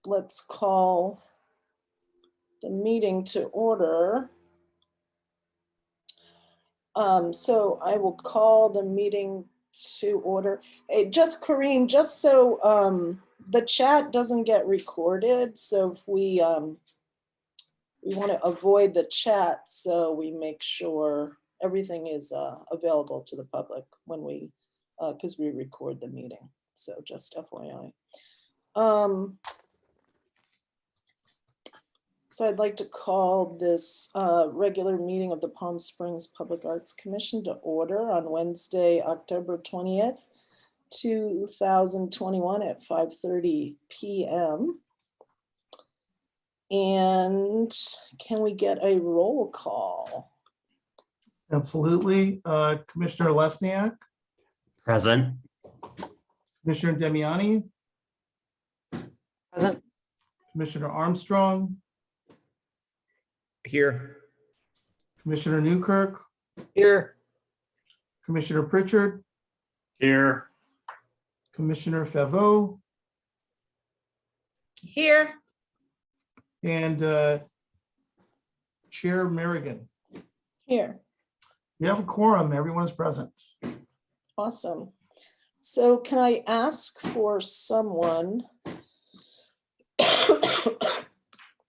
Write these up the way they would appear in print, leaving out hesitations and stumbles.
let's call the meeting to order. So I will call the meeting to order. Hey, just Kareem, just so the chat doesn't get recorded. So if we want to avoid the chat, so we make sure everything is available to the public when we, because we record the meeting. So just FYI. So I'd like to call this regular meeting of the Palm Springs Public Arts Commission to order on Wednesday, October 20th, 2021 at 5:30 p.m. And can we get a roll call? Absolutely. Commissioner Lesniak, Present. Commissioner Demiani, Present. Commissioner Armstrong, Here. Commissioner Newkirk, Here. Commissioner Pritchard, Here. Commissioner Favreau, Here. and Chair Merrigan. Here. We have a quorum. Everyone's present. Awesome. So can I ask for someone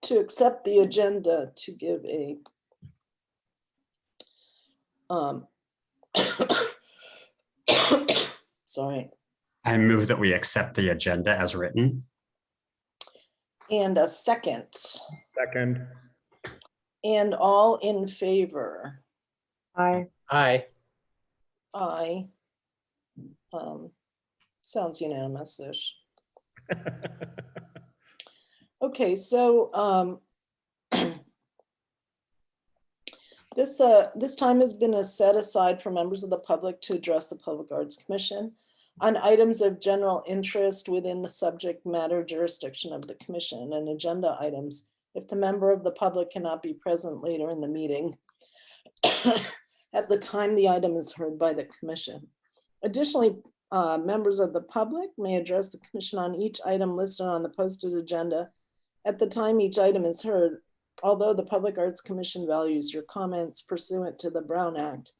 to accept the agenda to give a sorry, I move that we accept the agenda as written. and a second, Second. and all in favor? Aye. Aye. Aye. Sounds unanimous-ish. Okay, so this time has been set aside for members of the public to address the Public Arts Commission on items of general interest within the subject matter jurisdiction of the commission, and agenda items if the member of the public cannot be present later in the meeting at the time the item is heard by the commission. Additionally, members of the public may address the commission on each item listed on the posted agenda at the time each item is heard. Although the Public Arts Commission values your comments pursuant to the Brown Act,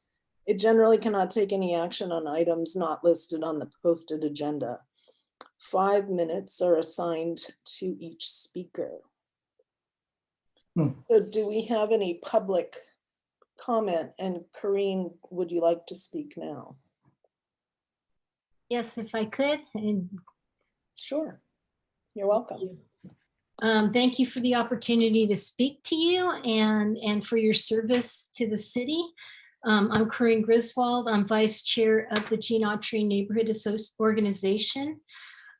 it generally cannot take any action on items not listed on the posted agenda. 5 minutes are assigned to each speaker. So do we have any public comment? And Corinne, would you like to speak now? Yes, if I could. And Sure, you're welcome. thank you for the opportunity to speak to you and for your service to the city. I'm Corinne Griswold. I'm vice chair of the Gene Autry Neighborhood Organization.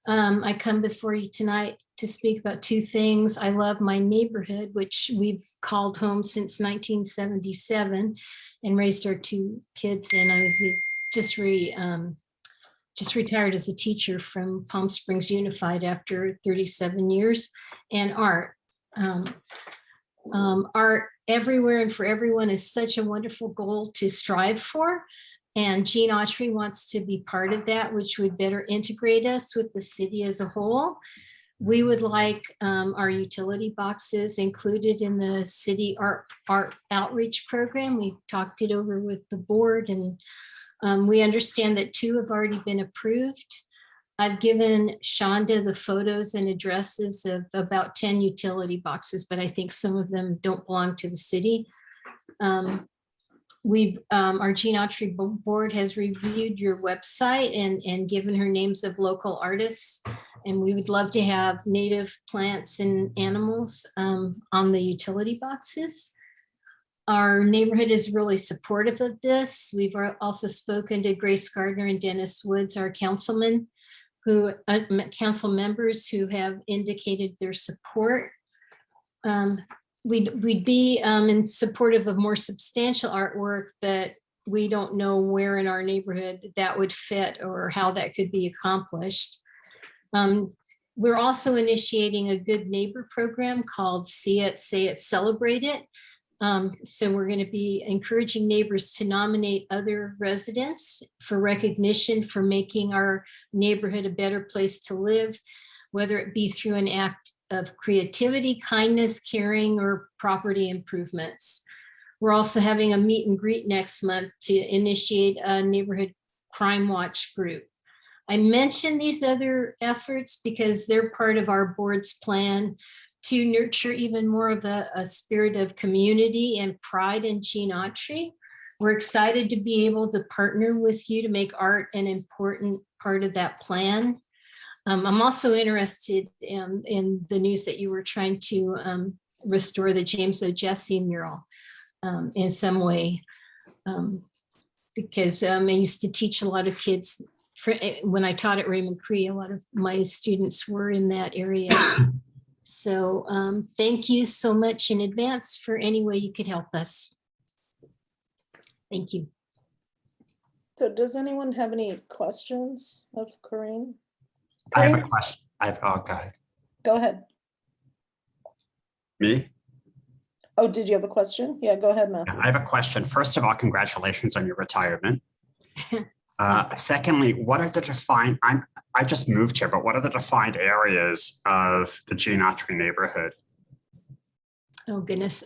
I come before you tonight to speak about two things. I love my neighborhood, which we've called home since 1977 and raised our two kids in. I was just retired as a teacher from Palm Springs Unified after 37 years, and art. Art everywhere and for everyone is such a wonderful goal to strive for. And Gene Autry wants to be part of that, which would better integrate us with the city as a whole. We would like our utility boxes included in the city art outreach program. We've talked it over with the board, and we understand that 2 have already been approved. I've given Shonda the photos and addresses of about 10 utility boxes, but I think some of them don't belong to the city. Our Gene Autry board has reviewed your website and given her names of local artists. And we would love to have native plants and animals on the utility boxes. Our neighborhood is really supportive of this. We've also spoken to Grace Gardner and Dennis Woods, our council members who have indicated their support. We'd be in supportive of more substantial artwork, but we don't know where in our neighborhood that would fit or how that could be accomplished. We're also initiating a good neighbor program called See It, Say It, Celebrate It. So we're going to be encouraging neighbors to nominate other residents for recognition for making our neighborhood a better place to live. whether it be through an act of creativity, kindness, caring, or property improvements. We're also having a meet and greet next month to initiate a neighborhood crime watch group. I mention these other efforts because they're part of our board's plan to nurture even more of a spirit of community and pride in Gene Autry. We're excited to be able to partner with you to make art an important part of that plan. I'm also interested in the news that you were trying to restore the James O. Jesse mural in some way. Because I used to teach a lot of kids when I taught at Raymond Cree, a lot of my students were in that area. So thank you so much in advance for any way you could help us. Thank you. So does anyone have any questions of Corinne? I have a Corinne's- question. Oh, go ahead. Go ahead. Me? Oh, did you have a question? Yeah, go ahead, Yeah, Matthew. I have a question. First of all, congratulations on your retirement. Secondly, what are the defined, I just moved here, but what are the defined areas of the Gene Autry neighborhood? Oh, goodness.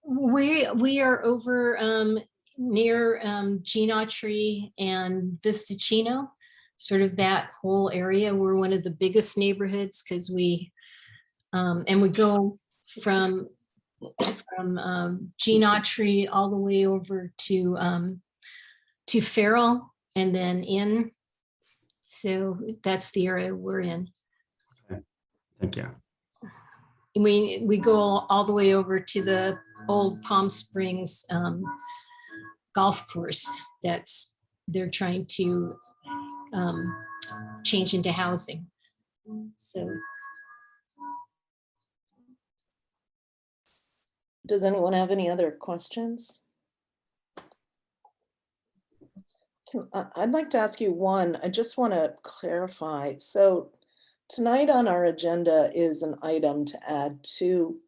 We are over near Gene Autry and Vistachino, sort of that whole area. We're one of the biggest neighborhoods because we go from Gene Autry all the way over to Farrell and then in. So that's the area we're in. Thank you. We go all the way over to the old Palm Springs golf course they're trying to change into housing. So Does anyone have any other questions? I'd like to ask you one. I just want to clarify. So tonight on our agenda is an item to add 2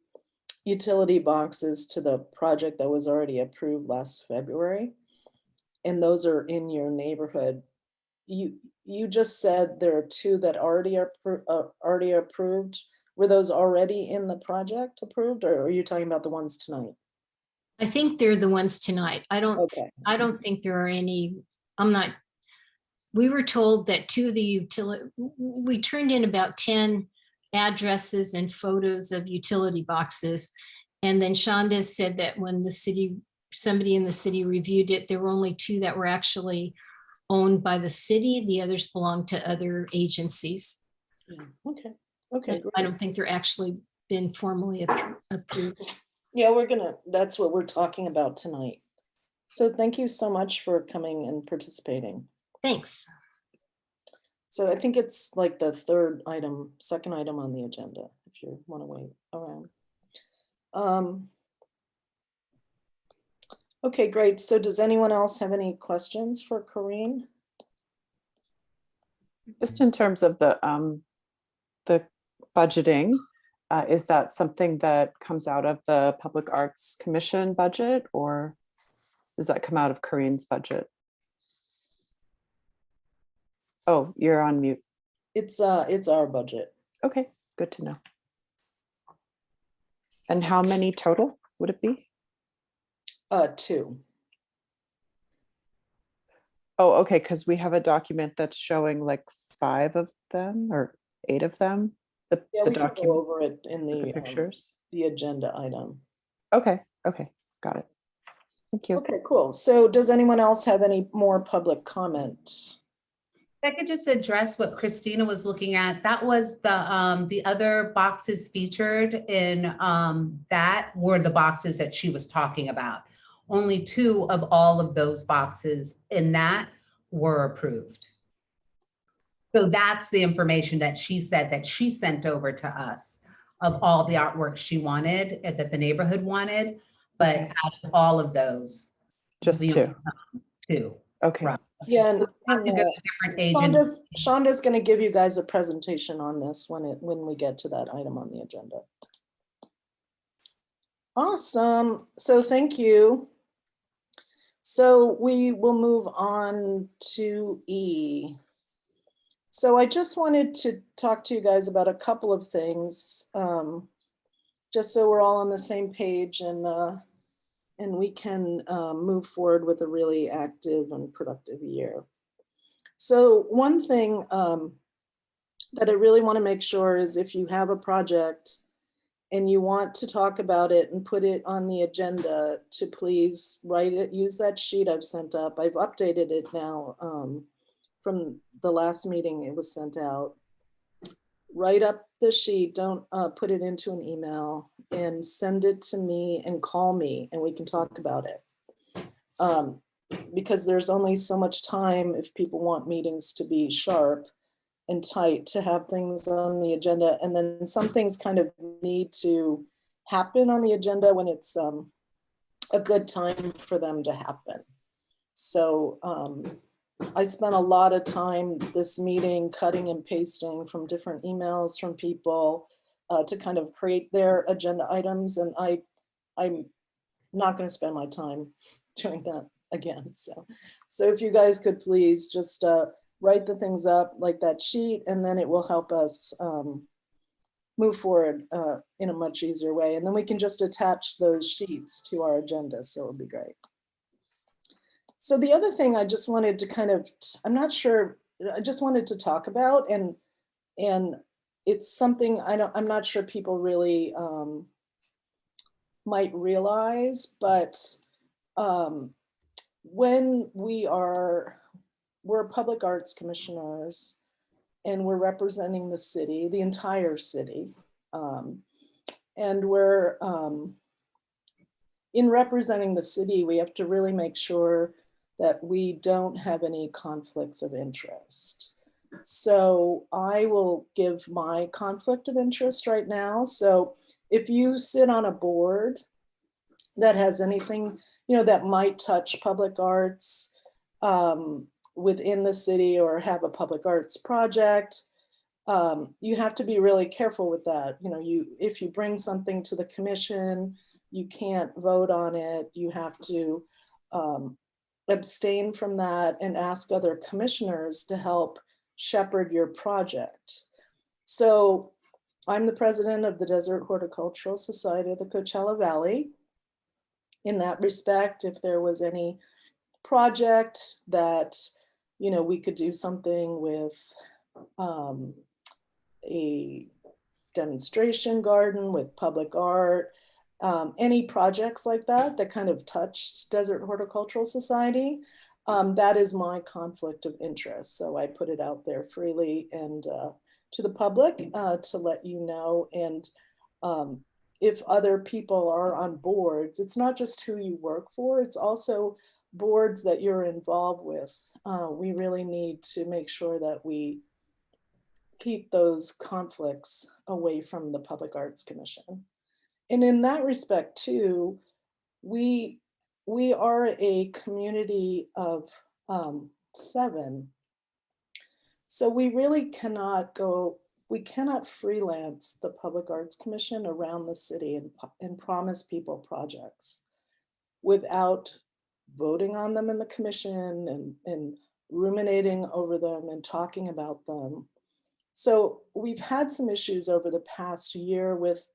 utility boxes to the project that was already approved last February. And those are in your neighborhood. You just said there are 2 that already are already approved. Were those already in the project approved, or are you talking about the ones tonight? I think they're the ones tonight. I don't think there are any, we were told that 2 of the utility, we turned in about 10 addresses and photos of utility boxes. And then Shonda said that when somebody in the city reviewed it, there were only 2 that were actually owned by the city. The others belong to other agencies. Yeah. Okay. I don't think they're actually been formally approved. Yeah, that's what we're talking about tonight. So thank you so much for coming and participating. Thanks. So I think it's like the second item on the agenda, if you want to wait around. Okay, great. So does anyone else have any questions for Corinne? Just in terms of the budgeting, is that something that comes out of the Public Arts Commission budget, or does that come out of Corinne's budget? Oh, you're on mute. It's our budget. Okay, good to know. And how many total would it be? 2. Oh, okay, because we have a document that's showing like 5 of them or 8 of them. Yeah, The we can go document, over it in the pictures. the agenda item. Okay, got it. Thank you. Okay, cool. So does anyone else have any more public comment? If I could just address what Christina was looking at, that was the other boxes featured in that were the boxes that she was talking about. Only 2 of all of those boxes in that were approved. So that's the information that she said that she sent over to us of all the artwork she wanted, that the neighborhood wanted, but out of all of those, Just we 2. only found 2. Okay. Right. Yeah, So we have to go to different agents. Shonda's going to give you guys a presentation on this when we get to that item on the agenda. Awesome. So thank you. So we will move on to E. So I just wanted to talk to you guys about a couple of things, just so we're all on the same page and we can move forward with a really active and productive year. So one thing that I really want to make sure is if you have a project and you want to talk about it and put it on the agenda, to please write it, use that sheet I've sent up. I've updated it now from the last meeting it was sent out. Write up the sheet, don't put it into an email, and send it to me and call me and we can talk about it. Because there's only so much time if people want meetings to be sharp and tight to have things on the agenda. And then some things kind of need to happen on the agenda when it's a good time for them to happen. So I spent a lot of time this meeting cutting and pasting from different emails from people to kind of create their agenda items. And I'm not going to spend my time doing that again. So if you guys could please just write the things up like that sheet, and then it will help us move forward in a much easier way. And then we can just attach those sheets to our agenda. So it'll be great. So the other thing I just wanted to kind of, I'm not sure, I just wanted to talk about, and it's something I'm not sure people really might realize, but when we're public arts commissioners and we're representing the city, the entire city, and we're in representing the city, we have to really make sure that we don't have any conflicts of interest. So I will give my conflict of interest right now. So if you sit on a board that has anything, that might touch public arts within the city or have a public arts project, you have to be really careful with that. If you bring something to the commission, you can't vote on it. You have to abstain from that and ask other commissioners to help shepherd your project. So I'm the president of the Desert Horticultural Society of the Coachella Valley. In that respect, if there was any project that, we could do something with a demonstration garden with public art, any projects like that kind of touched Desert Horticultural Society, that is my conflict of interest. So I put it out there freely and to the public to let you know. And if other people are on boards, it's not just who you work for, it's also boards that you're involved with. We really need to make sure that we keep those conflicts away from the Public Arts Commission. And in that respect too, we are a community of 7. So we really cannot freelance the Public Arts Commission around the city and promise people projects without voting on them in the commission and ruminating over them and talking about them. So we've had some issues over the past year with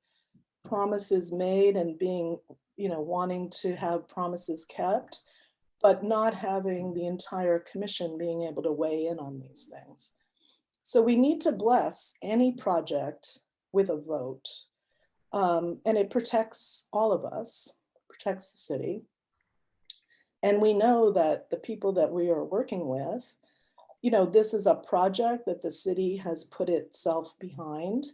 promises made and being, wanting to have promises kept, but not having the entire commission being able to weigh in on these things. So we need to bless any project with a vote. And it protects all of us, protects the city. And we know that the people that we are working with, this is a project that the city has put itself behind.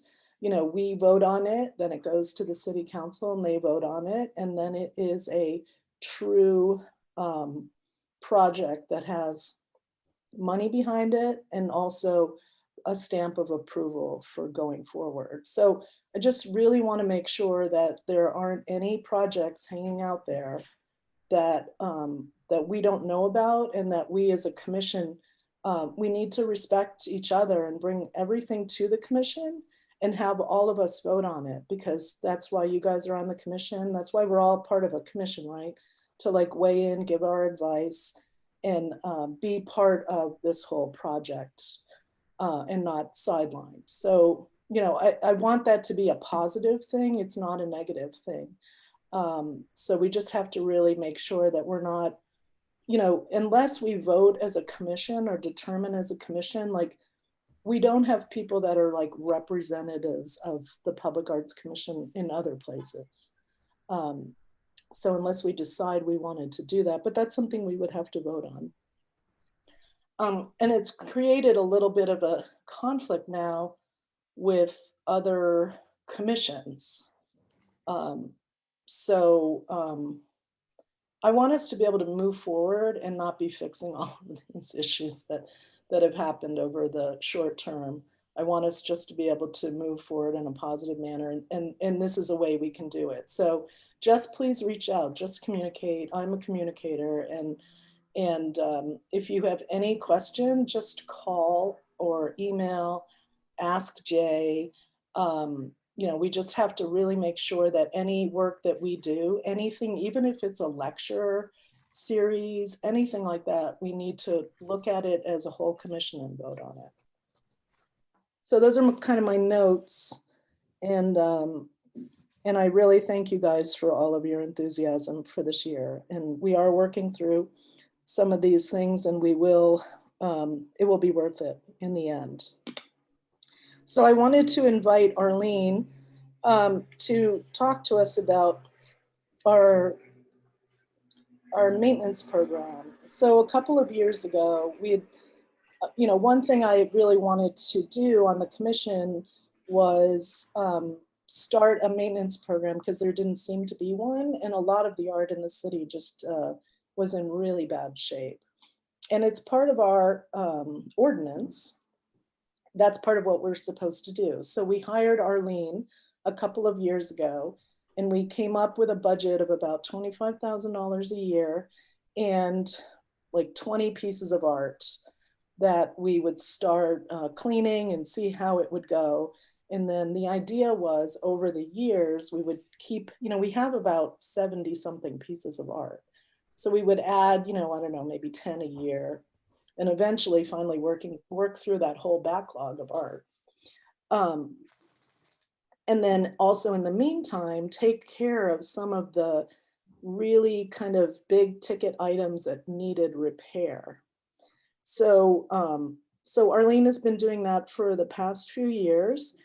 We vote on it, then it goes to the city council and they vote on it. And then it is a true project that has money behind it and also a stamp of approval for going forward. So I just really want to make sure that there aren't any projects hanging out there that that we don't know about, and that we as a commission, we need to respect each other and bring everything to the commission and have all of us vote on it, because that's why you guys are on the commission. That's why we're all part of a commission, right? To weigh in, give our advice, and be part of this whole project. and not sidelined. So, you know, I want that to be a positive thing. It's not a negative thing. So we just have to really make sure that we're not, you know, unless we vote as a commission or determine as a commission, like we don't have people that are like representatives of the Public Arts Commission in other places. So unless we decide we wanted to do that, but that's something we would have to vote on. And it's created a little bit of a conflict now with other commissions. I want us to be able to move forward and not be fixing all of these issues that have happened over the short term. I want us just to be able to move forward in a positive manner, and this is a way we can do it. So just please reach out, just communicate. I'm a communicator, and if you have any question, just call or email, ask Jay. You know, we just have to really make sure that any work that we do, anything, even if it's a lecture series, anything like that, we need to look at it as a whole commission and vote on it. So those are kind of my notes. And I really thank you guys for all of your enthusiasm for this year. And we are working through some of these things, and we will, it will be worth it in the end. So I wanted to invite Arlene to talk to us about our maintenance program. So a couple of years ago, we had, you know, one thing I really wanted to do on the commission was start a maintenance program, because there didn't seem to be one, and a lot of the art in the city just was in really bad shape. And it's part of our ordinance. That's part of what we're supposed to do. So we hired Arlene a couple of years ago, and we came up with a budget of about $25,000 a year and like 20 pieces of art that we would start cleaning and see how it would go. And then the idea was, over the years, we would keep, you know, we have about 70 something pieces of art. So we would add, you know, I don't know, maybe 10 a year, and eventually finally work through that whole backlog of art. And then also in the meantime, take care of some of the really kind of big ticket items that needed repair. So, so Arlene has been doing that for the past few years.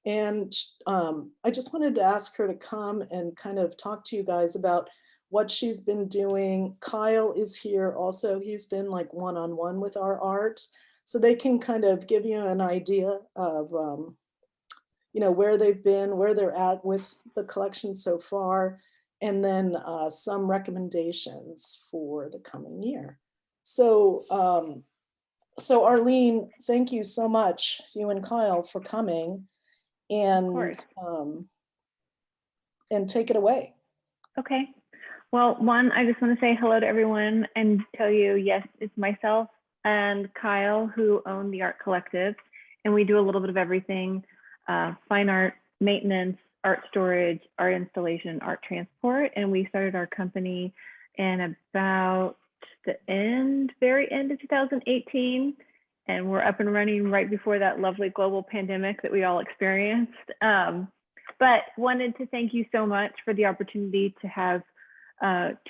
And I just wanted to ask her to come and kind of talk to you guys about what she's been doing. Kyle is here also. He's been like one-on-one with our art. So they can kind of give you an idea of, you know, where they've been, where they're at with the collection so far, and then some recommendations for the coming year. So, so Arlene, thank you so much, you and Kyle, for coming, and take it away. Okay. Well, one, I just want to say hello to everyone and tell you, yes, it's myself and Kyle who own the Art Collective, and we do a little bit of everything: fine art, maintenance, art storage, art installation, art transport. And we started our company in about the very end of 2018. And we're up and running right before that lovely global pandemic that we all experienced. But wanted to thank you so much for the opportunity to have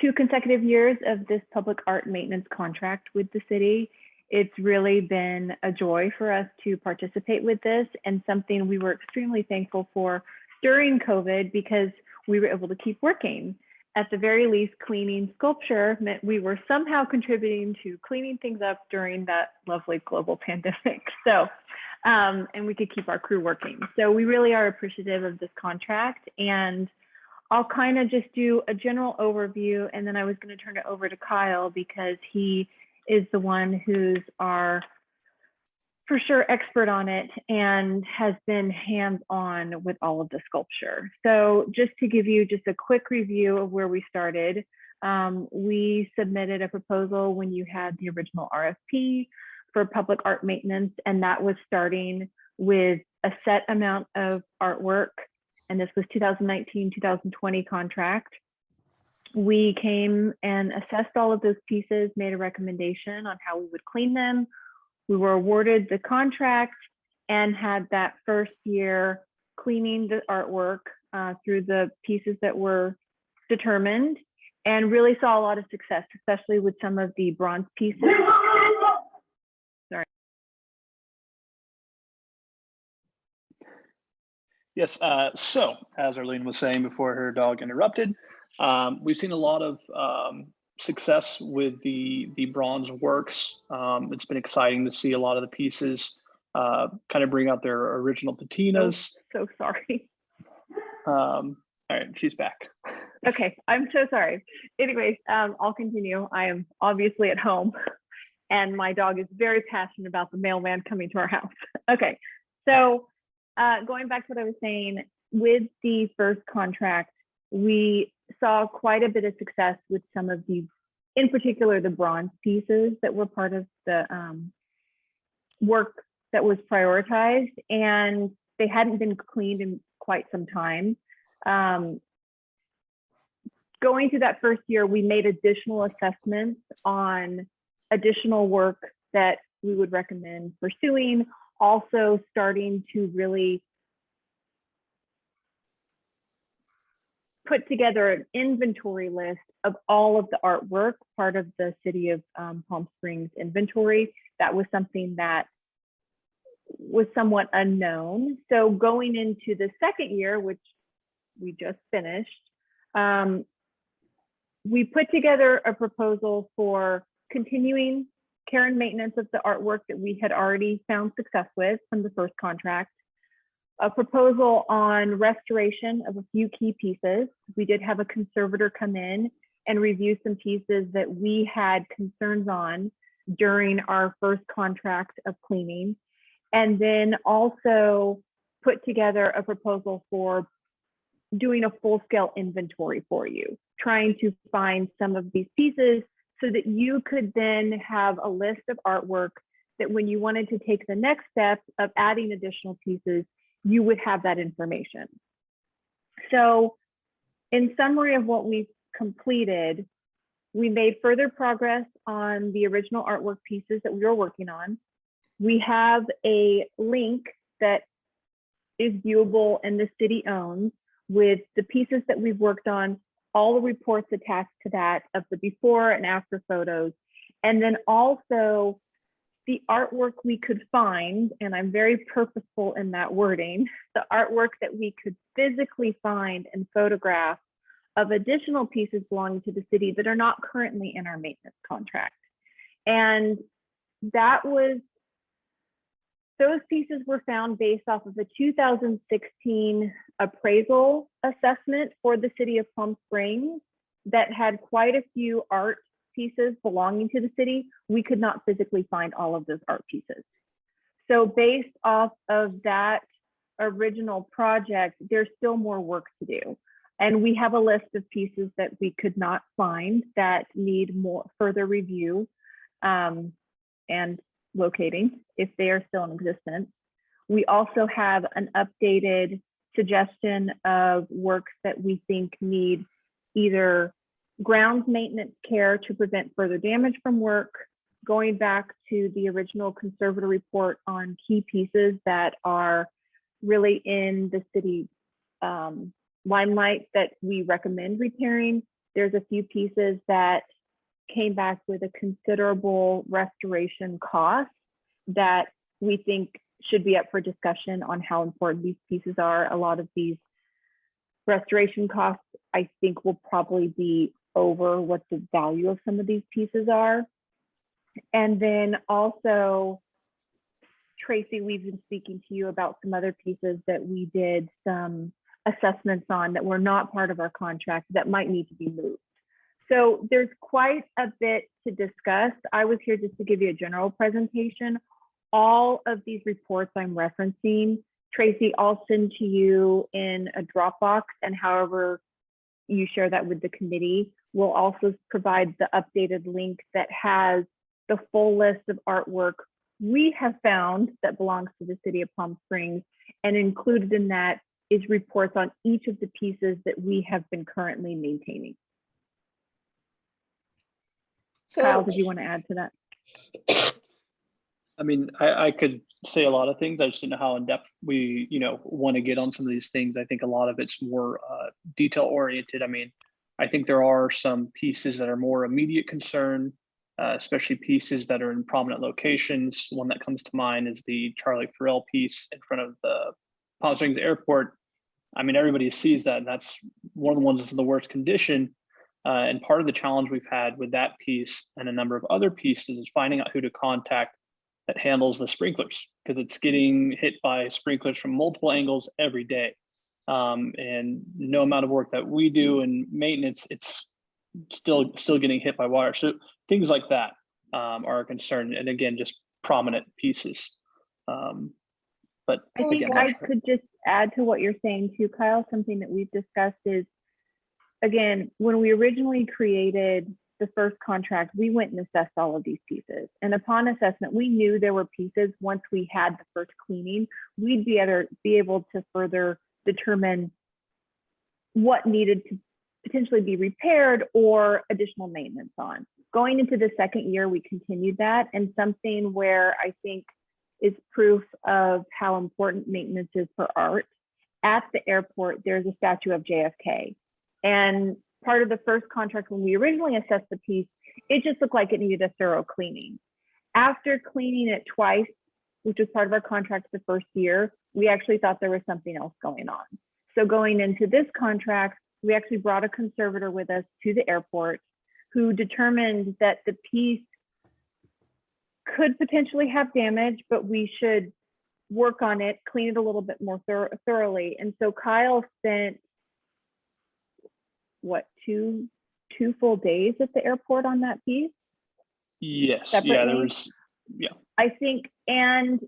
2 consecutive years of this public art maintenance contract with the city. It's really been a joy for us to participate with this, and something we were extremely thankful for during COVID, because we were able to keep working. At the very least, cleaning sculpture meant we were somehow contributing to cleaning things up during that lovely global pandemic. So, and we could keep our crew working. So we really are appreciative of this contract. And I'll kind of just do a general overview, and then I was going to turn it over to Kyle, because he is the one who's our, for sure, expert on it and has been hands-on with all of the sculpture. So just to give you just a quick review of where we started, we submitted a proposal when you had the original RFP for public art maintenance, and that was starting with a set amount of artwork, and this was 2019-2020 contract. We came and assessed all of those pieces, made a recommendation on how we would clean them, we were awarded the contract and had that first year cleaning the artwork through the pieces that were determined, and really saw a lot of success, especially with some of the bronze pieces. Yes, so as Arlene was saying before her dog interrupted, we've seen a lot of success with the bronze works. It's been exciting to see a lot of the pieces kind of bring out their original patinas. So sorry. All right, she's back. Okay, I'm so sorry. Anyways, I'll continue. I am obviously at home and my dog is very passionate about the mailman coming to our house. Okay, so going back to what I was saying, with the first contract, we saw quite a bit of success with some of these, in particular, the bronze pieces that were part of the work that was prioritized, and they hadn't been cleaned in quite some time. Going through that first year, we made additional assessments on additional work that we would recommend pursuing, also starting to really put together an inventory list of all of the artwork, part of the City of Palm Springs inventory. That was something that was somewhat unknown. So going into the second year, which we just finished, we put together a proposal for continuing care and maintenance of the artwork that we had already found success with from the first contract, a proposal on restoration of a few key pieces. We did have a conservator come in and review some pieces that we had concerns on during our first contract of cleaning, and then also put together a proposal for doing a full-scale inventory for you, trying to find some of these pieces so that you could then have a list of artwork that when you wanted to take the next step of adding additional pieces, you would have that information. So in summary of what we've completed, we made further progress on the original artwork pieces that we were working on. We have a link that is viewable and the city owns with the pieces that we've worked on, all the reports attached to that of the before and after photos, and then also the artwork we could find, and I'm very purposeful in that wording, the artwork that we could physically find and photograph of additional pieces belonging to the city that are not currently in our maintenance contract. And that was, those pieces were found based off of a 2016 appraisal assessment for the City of Palm Springs that had quite a few art pieces belonging to the city. We could not physically find all of those art pieces. So based off of that original project, there's still more work to do. And we have a list of pieces that we could not find that need more further review and locating if they are still in existence. We also have an updated suggestion of works that we think need either grounds maintenance care to prevent further damage from work, going back to the original conservator report on key pieces that are really in the city limelight that we recommend repairing. There's a few pieces that came back with a considerable restoration cost that we think should be up for discussion on how important these pieces are. A lot of these restoration costs, I think, will probably be over what the value of some of these pieces are. And then also, Tracy, we've been speaking to you about some other pieces that we did some assessments on that were not part of our contract that might need to be moved. So there's quite a bit to discuss. I was here just to give you a general presentation. All of these reports I'm referencing, Tracy, I'll send to you in a Dropbox, and however you share that with the committee, we'll also provide the updated link that has the full list of artwork we have found that belongs to the City of Palm Springs, and included in that is reports on each of the pieces that we have been currently maintaining. So Kyle, did you want to add to that? I mean, I could say a lot of things. I just don't know how in depth we, want to get on some of these things. I think a lot of it's more detail oriented. I mean, I think there are some pieces that are more immediate concern, especially pieces that are in prominent locations. One that comes to mind is the Charlie Farrell piece in front of the Palm Springs Airport. I mean, everybody sees that, and that's one of the ones that's in the worst condition. And part of the challenge we've had with that piece and a number of other pieces is finding out who to contact that handles the sprinklers, because it's getting hit by sprinklers from multiple angles every day. And no amount of work that we do in maintenance, it's still getting hit by water. So things like that are a concern. And again, just prominent pieces. But I think again, I could just add to what you're saying too, Kyle. Something that we've discussed is, again, when we originally created the first contract, we went and assessed all of these pieces. And upon assessment, we knew there were pieces, once we had the first cleaning, we'd be able to further determine what needed to potentially be repaired or additional maintenance on. Going into the second year, we continued that, and something where I think is proof of how important maintenance is for art. At the airport, there's a statue of JFK. And part of the first contract, when we originally assessed the piece, it just looked like it needed a thorough cleaning. After cleaning it twice, which was part of our contract the first year, we actually thought there was something else going on. So going into this contract, we actually brought a conservator with us to the airport who determined that the piece could potentially have damage, but we should work on it, clean it a little bit more thoroughly. And so Kyle spent, what, two full days at the airport on that piece? yes, Separately? yeah, there was, yeah. I think, and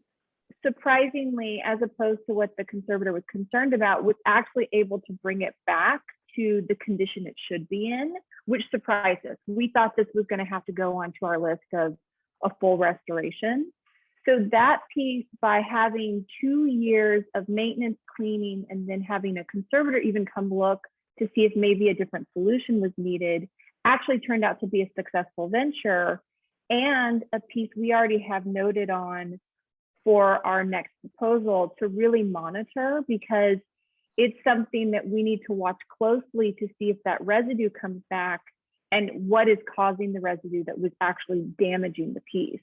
surprisingly, as opposed to what the conservator was concerned about, was actually able to bring it back to the condition it should be in, which surprised us. We thought this was going to have to go onto our list of a full restoration. So that piece, by having 2 years of maintenance, cleaning, and then having a conservator even come look to see if maybe a different solution was needed, actually turned out to be a successful venture, and a piece we already have noted on for our next proposal to really monitor, because it's something that we need to watch closely to see if that residue comes back and what is causing the residue that was actually damaging the piece.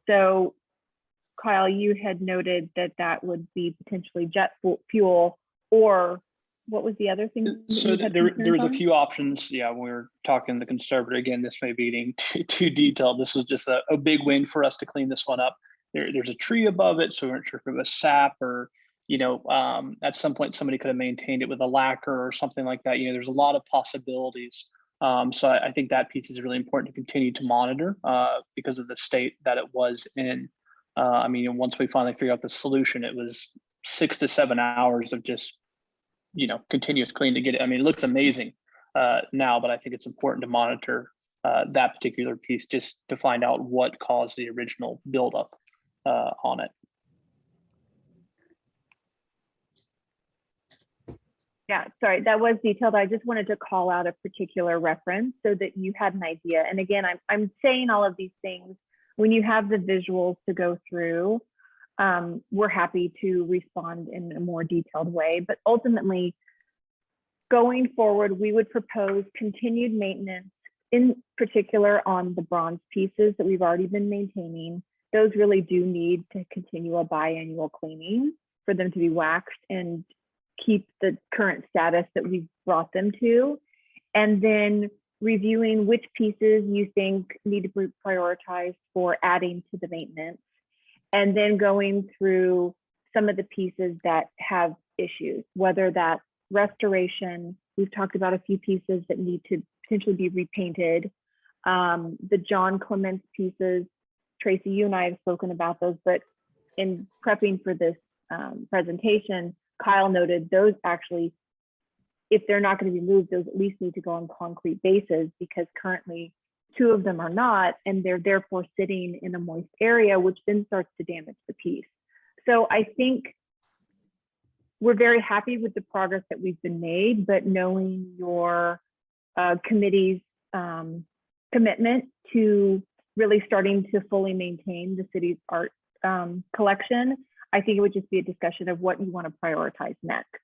So Kyle, you had noted that that would be potentially jet fuel, or what was the other thing? So there was a few options. Yeah, when we were talking to the conservator, again, this may be getting too detailed. This was just a big win for us to clean this one up. There's a tree above it, so we weren't sure if it was sap or, at some point somebody could have maintained it with a lacquer or something like that. There's a lot of possibilities. So I think that piece is really important to continue to monitor because of the state that it was in. Once we finally figured out the solution, it was 6 to 7 hours of just, continuous clean to get it. It looks amazing now, but I think it's important to monitor that particular piece just to find out what caused the original buildup on it. Yeah, sorry, that was detailed. I just wanted to call out a particular reference so that you had an idea. And again, I'm saying all of these things when you have the visuals to go through. We're happy to respond in a more detailed way, but ultimately, going forward, we would propose continued maintenance, in particular on the bronze pieces that we've already been maintaining. Those really do need to continue a biannual cleaning for them to be waxed and keep the current status that we've brought them to. And then reviewing which pieces you think need to be prioritized for adding to the maintenance. And then going through some of the pieces that have issues, whether that's restoration. We've talked about a few pieces that need to potentially be repainted. The John Clements pieces, Tracy, you and I have spoken about those, but in prepping for this presentation, Kyle noted those actually, if they're not going to be moved, those at least need to go on concrete bases, because currently 2 of them are not, and they're therefore sitting in a moist area, which then starts to damage the piece. So I think we're very happy with the progress that we've been made, but knowing your committee's commitment to really starting to fully maintain the city's art collection. I think it would just be a discussion of what you want to prioritize next.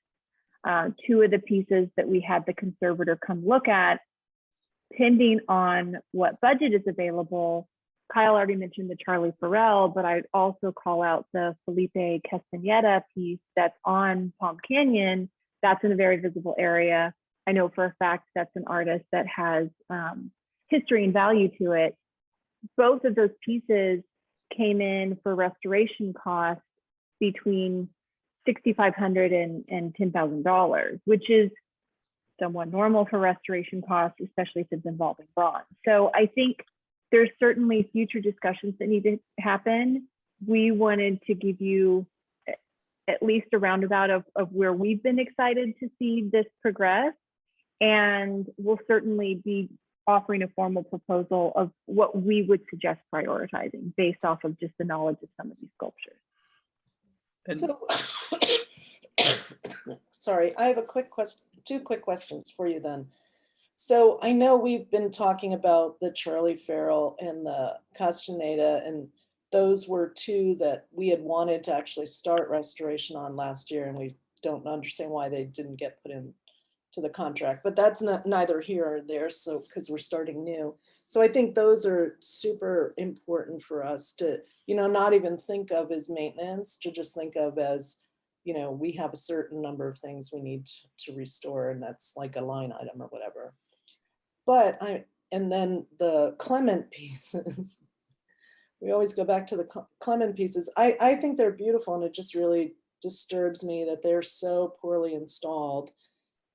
Two of the pieces that we had the conservator come look at, depending on what budget is available. Kyle already mentioned the Charlie Farrell, but I'd also call out the Felipe Castaneda piece that's on Palm Canyon. That's in a very visible area. I know for a fact that's an artist that has history and value to it. Both of those pieces came in for restoration costs between $6,500 and $10,000, which is somewhat normal for restoration costs, especially if it's involving bronze. So I think there's certainly future discussions that need to happen. We wanted to give you at least a roundabout of where we've been excited to see this progress. And we'll certainly be offering a formal proposal of what we would suggest prioritizing based off of just the knowledge of some of these sculptures. So, sorry, I have a quick question, two quick questions for you then. So I know we've been talking about the Charlie Farrell and the Castaneda, and those were two that we had wanted to actually start restoration on last year, and we don't understand why they didn't get put in to the contract, but that's neither here or there. So, because we're starting new. So I think those are super important for us to, not even think of as maintenance, to just think of as, we have a certain number of things we need to restore, and that's like a line item or whatever. But and then the Clement pieces, we always go back to the Clement pieces. I think they're beautiful, and it just really disturbs me that they're so poorly installed.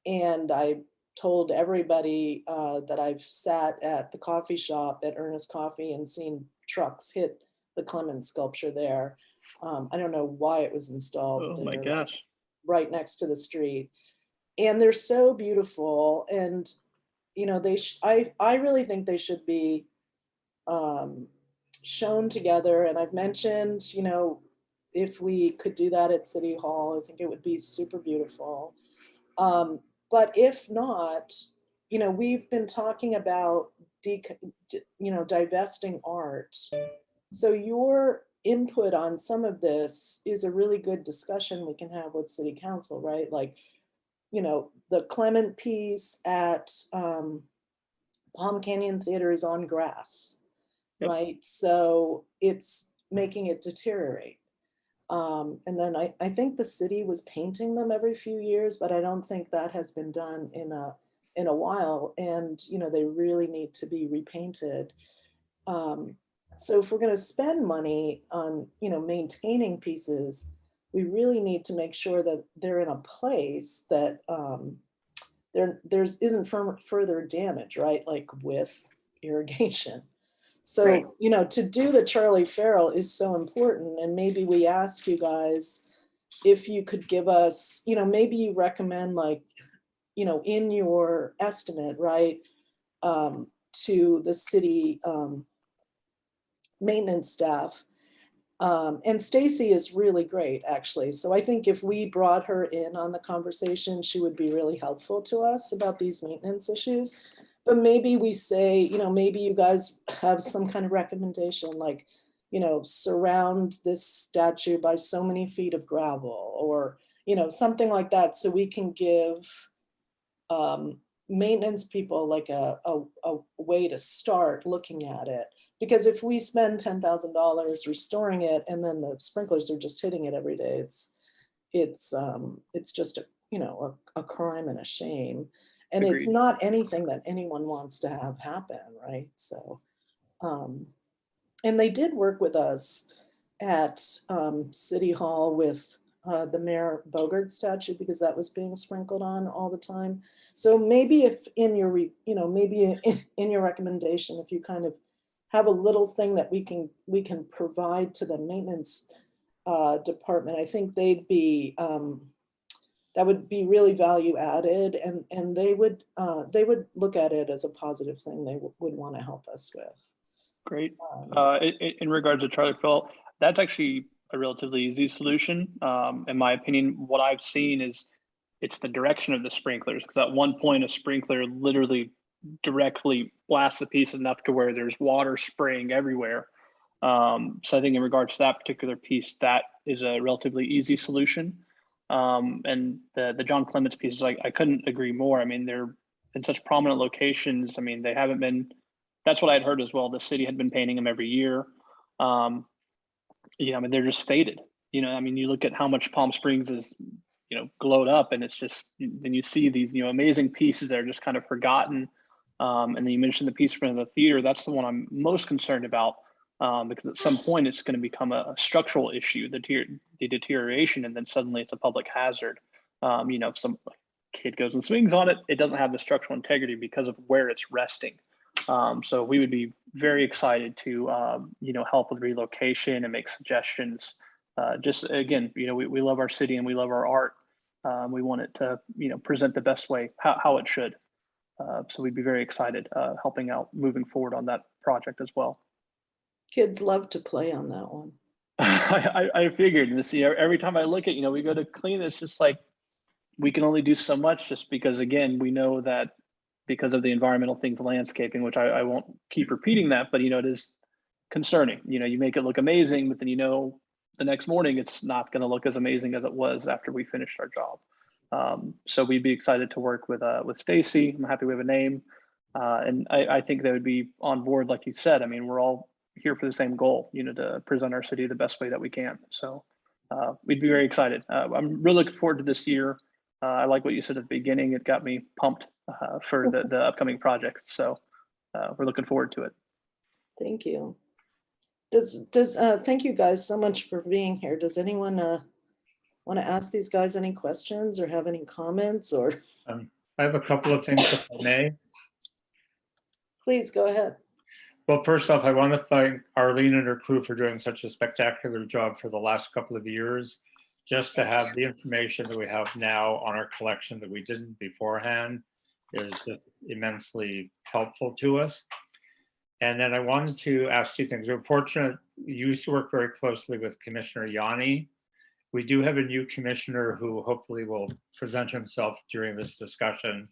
And I told everybody that I've sat at the coffee shop at Ernest Coffee and seen trucks hit the Clement sculpture there. I don't know why it was installed. Oh my there, gosh. right next to the street. And they're so beautiful. And, I really think they should be shown together. And I've mentioned, if we could do that at City Hall, I think it would be super beautiful. But if not, we've been talking about, divesting art. So your input on some of this is a really good discussion we can have with City Council, right? Like, the Clement piece at Palm Canyon Theater is on grass, Yep. right? So it's making it deteriorate. And then I think the city was painting them every few years, but I don't think that has been done in a while. And, they really need to be repainted. So if we're going to spend money on, maintaining pieces, we really need to make sure that they're in a place that there isn't further damage, right? Like with irrigation. So, Right. To do the Charlie Farrell is so important. And maybe we ask you guys if you could give us, maybe you recommend like, in your estimate, right, to the city maintenance staff. And Stacy is really great, actually. So I think if we brought her in on the conversation, she would be really helpful to us about these maintenance issues. But maybe we say, maybe you guys have some kind of recommendation, like, surround this statue by so many feet of gravel, or, something like that. So we can give maintenance people like a way to start looking at it. Because if we spend $10,000 restoring it and then the sprinklers are just hitting it every day, it's just a crime and a shame. And Agreed. It's not anything that anyone wants to have happen, right? So, and they did work with us at City Hall with the Mayor Bogart statue, because that was being sprinkled on all the time. So maybe if in your, maybe in your recommendation, if you kind of have a little thing that we can provide to the maintenance department, I think they'd be, that would be really value added, and they would look at it as a positive thing they would want to help us with. Great. In regards to Charlie Farrell, that's actually a relatively easy solution. In my opinion, what I've seen is it's the direction of the sprinklers, because at one point a sprinkler literally directly blasts a piece enough to where there's water spraying everywhere. So I think in regards to that particular piece, that is a relatively easy solution. And the John Clements pieces, I couldn't agree more. I mean, they're in such prominent locations. I mean, they haven't been, that's what I'd heard as well. The city had been painting them every year. I mean, they're just faded. I mean, you look at how much Palm Springs is, glowed up, and it's just, then you see these, amazing pieces that are just kind of forgotten. And then you mentioned the piece from the theater. That's the one I'm most concerned about, because at some point it's going to become a structural issue, the deterioration, and then suddenly it's a public hazard. If some kid goes and swings on it, it doesn't have the structural integrity because of where it's resting. So we would be very excited to, help with relocation and make suggestions. Just again, we love our city and we love our art. We want it to, present the best way, how it should. So we'd be very excited helping out moving forward on that project as well. Kids love to play on that one. I figured to see every time I look at, we go to clean, it's just like, we can only do so much just because, again, we know that because of the environmental things, landscaping, which I won't keep repeating that, but, it is concerning. You make it look amazing, but then, the next morning it's not going to look as amazing as it was after we finished our job. So we'd be excited to work with Stacy. I'm happy we have a name. And I think they would be on board, like you said. I mean, we're all here for the same goal, to present our city the best way that we can. So we'd be very excited. I'm really looking forward to this year. I like what you said at the beginning. It got me pumped for the upcoming project. So we're looking forward to it. Thank you. Thank you guys so much for being here. Does anyone want to ask these guys any questions or have any comments or? I have a couple of things, if I may. Please go ahead. Well, first off, I want to thank Arlene and her crew for doing such a spectacular job for the last couple of years. Just to have the information that we have now on our collection that we didn't beforehand is just immensely helpful to us. And then I wanted to ask two things. We're fortunate, you used to work very closely with Commissioner Yanni. We do have a new commissioner who hopefully will present himself during this discussion,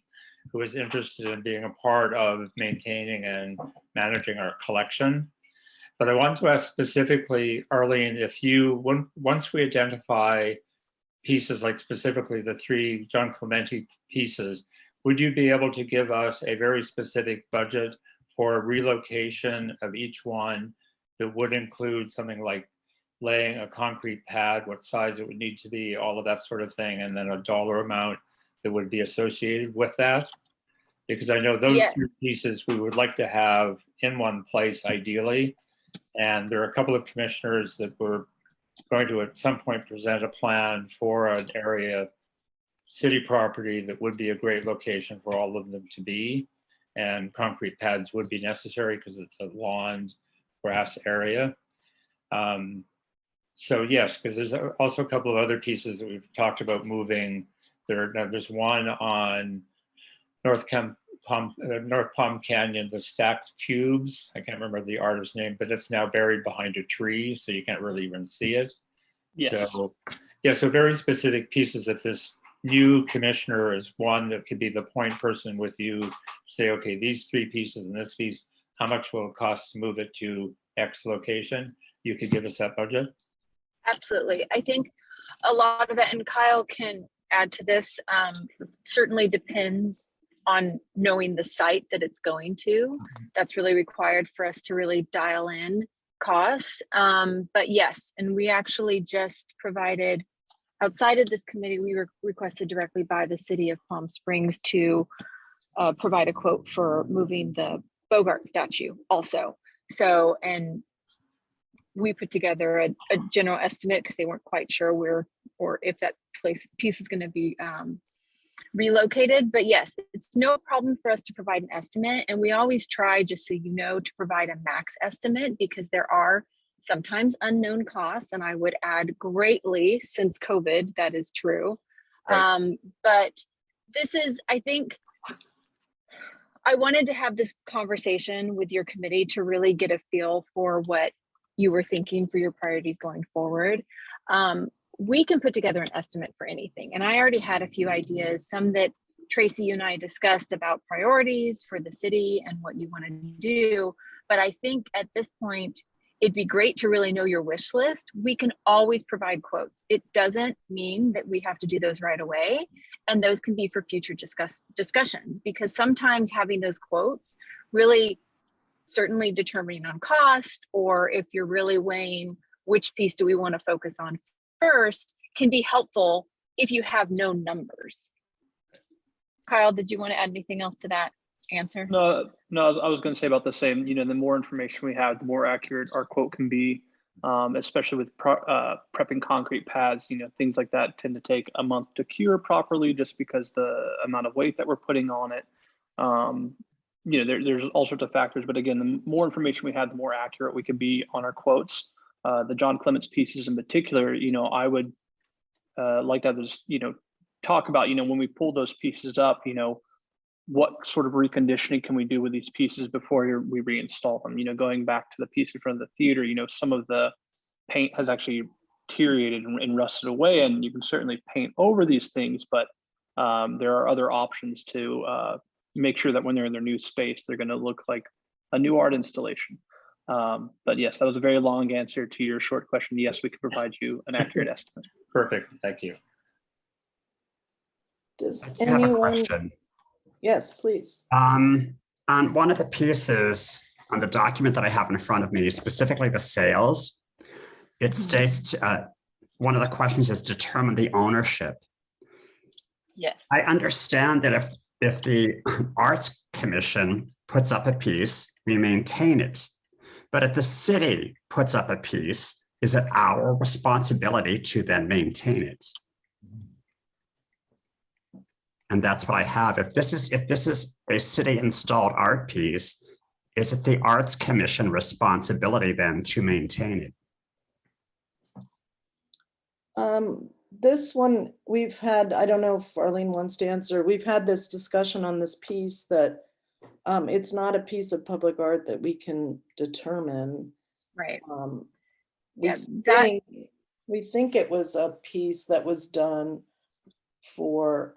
who is interested in being a part of maintaining and managing our collection. But I want to ask specifically, Arlene, if once we identify pieces like specifically the 3 John Clementi pieces, would you be able to give us a very specific budget for relocation of each one that would include something like laying a concrete pad, what size it would need to be, all of that sort of thing, and then a dollar amount that would be associated with that? Because I know those 3 pieces we would like to have in one place ideally. And there are a couple of commissioners that were going to at some point present a plan for an area, city property that would be a great location for all of them to be. And concrete pads would be necessary because it's a lawn grass area. So yes, because there's also a couple of other pieces that we've talked about moving. There's one on North Palm Canyon, the stacked cubes. I can't remember the artist's name, but it's now buried behind a tree, so you can't really even see it. Yes. So, yeah, so very specific pieces. If this new commissioner is one that could be the point person with you, say, okay, these 3 pieces and this piece, how much will it cost to move it to X location? You could give us that budget? Absolutely. I think a lot of that, and Kyle can add to this, certainly depends on knowing the site that it's going to. That's really required for us to really dial in costs. But yes, and we actually just provided, outside of this committee, we were requested directly by the city of Palm Springs to provide a quote for moving the Bogart statue also. So, and we put together a general estimate because they weren't quite sure where or if that piece was going to be relocated. But yes, it's no problem for us to provide an estimate. And we always try, just so you know, to provide a max estimate because there are sometimes unknown costs. And I would add greatly since COVID, that is true. Right. But this is, I think, I wanted to have this conversation with your committee to really get a feel for what you were thinking for your priorities going forward. We can put together an estimate for anything. And I already had a few ideas, some that Tracy, you and I discussed about priorities for the city and what you want to do. But I think at this point, it'd be great to really know your wish list. We can always provide quotes. It doesn't mean that we have to do those right away. And those can be for future discussions, because sometimes having those quotes really certainly determining on cost, or if you're really weighing which piece do we want to focus on first, can be helpful if you have no numbers. Kyle, did you want to add anything else to that answer? No, I was going to say about the same. The more information we have, the more accurate our quote can be, especially with prepping concrete pads. Things like that tend to take a month to cure properly, just because the amount of weight that we're putting on it. There's all sorts of factors, but again, the more information we have, the more accurate we can be on our quotes. The John Clements pieces in particular, I would like to just, talk about, when we pull those pieces up, what sort of reconditioning can we do with these pieces before we reinstall them? Going back to the piece in front of the theater, some of the paint has actually deteriorated and rusted away, and you can certainly paint over these things, but there are other options to make sure that when they're in their new space, they're going to look like a new art installation. But yes, that was a very long answer to your short question. Yes, we can provide you an accurate estimate. Perfect, thank you. Does I have a anyone? question. Yes, please. On one of the pieces on the document that I have in front of me, specifically the sales, it states one of the questions is determine the ownership. Yes. I understand that if the Arts Commission puts up a piece, we maintain it. But if the city puts up a piece, is it our responsibility to then maintain it? And that's what I have. If this is a city installed art piece, is it the Arts Commission responsibility then to maintain it? This one we've had, I don't know if Arlene wants to answer, we've had this discussion on this piece that it's not a piece of public art that we can determine. Right. We think it was a piece that was done for,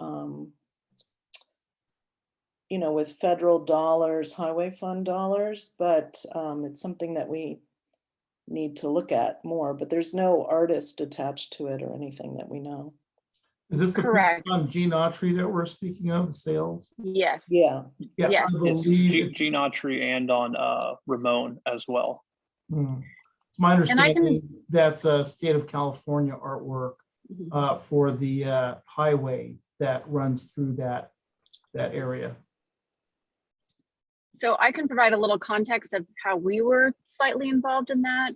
with federal dollars, highway fund dollars, but it's something that we need to look at more, but there's no artist attached to it or anything that we know. Is this the Correct. on Gene Autry that we're speaking of, the sales? Yes. Yeah. Yeah, Yes. I Yes, believe it's- Gene Autry and on Ramon as well. It's my understanding that's a state of California artwork for the highway that runs through that area. So I can provide a little context of how we were slightly involved in that.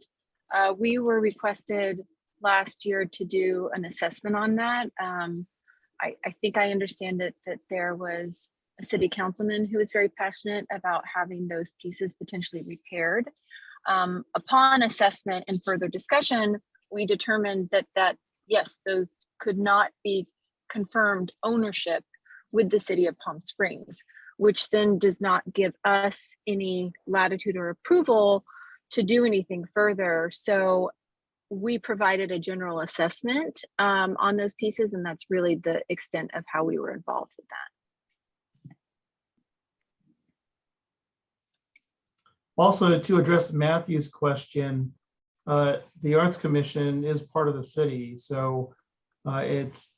We were requested last year to do an assessment on that. I think I understand that there was a city councilman who was very passionate about having those pieces potentially repaired. Upon assessment and further discussion, we determined that yes, those could not be confirmed ownership with the city of Palm Springs, which then does not give us any latitude or approval to do anything further. So we provided a general assessment on those pieces, and that's really the extent of how we were involved with that. Also, to address Matthew's question, the Arts Commission is part of the city, so it's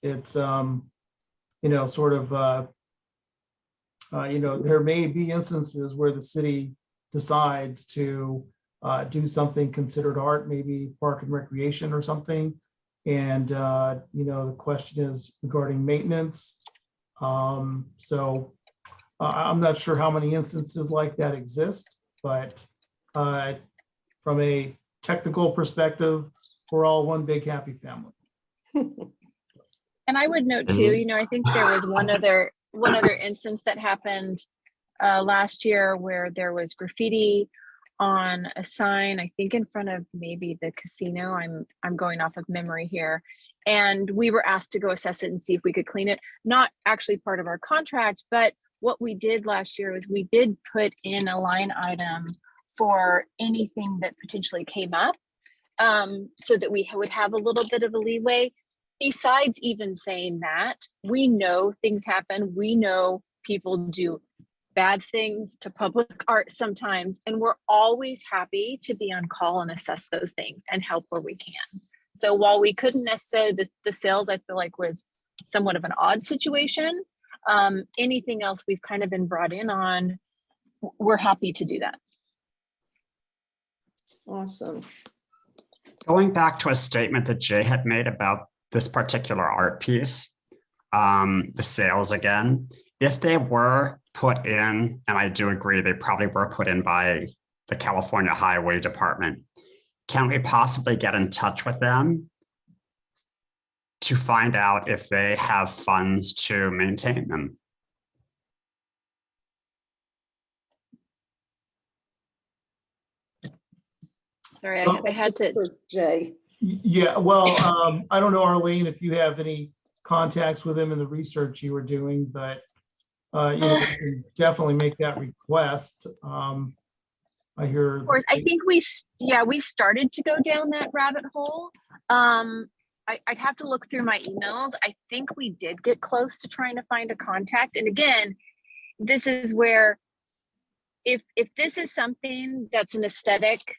sort of there may be instances where the city decides to do something considered art, maybe park and recreation or something, and the question is regarding maintenance. So I'm not sure how many instances like that exist, but from a technical perspective, we're all one big happy family. And I would note too, I think there was one other instance that happened last year where there was graffiti on a sign, I think in front of maybe the casino. I'm going off of memory here. And we were asked to go assess it and see if we could clean it. Not actually part of our contract, but what we did last year was we did put in a line item for anything that potentially came up, so that we would have a little bit of a leeway. Besides even saying that, we know things happen. We know people do bad things to public art sometimes, and we're always happy to be on call and assess those things and help where we can. So while we couldn't necessarily, the sales I feel like was somewhat of an odd situation, anything else we've kind of been brought in on, we're happy to do that. Awesome. Going back to a statement that Jay had made about this particular art piece, the sales again, if they were put in, and I do agree, they probably were put in by the California Highway Department, can we possibly get in touch with them to find out if they have funds to maintain them? Sorry, I had to. For Jay. Yeah, well, I don't know, Arlene, if you have any contacts with them in the research you were doing, but you know, you can definitely make that request. I hear. Of course, I think we've started to go down that rabbit hole. I'd have to look through my emails. I think we did get close to trying to find a contact. And again, this is where if this is something that's an aesthetic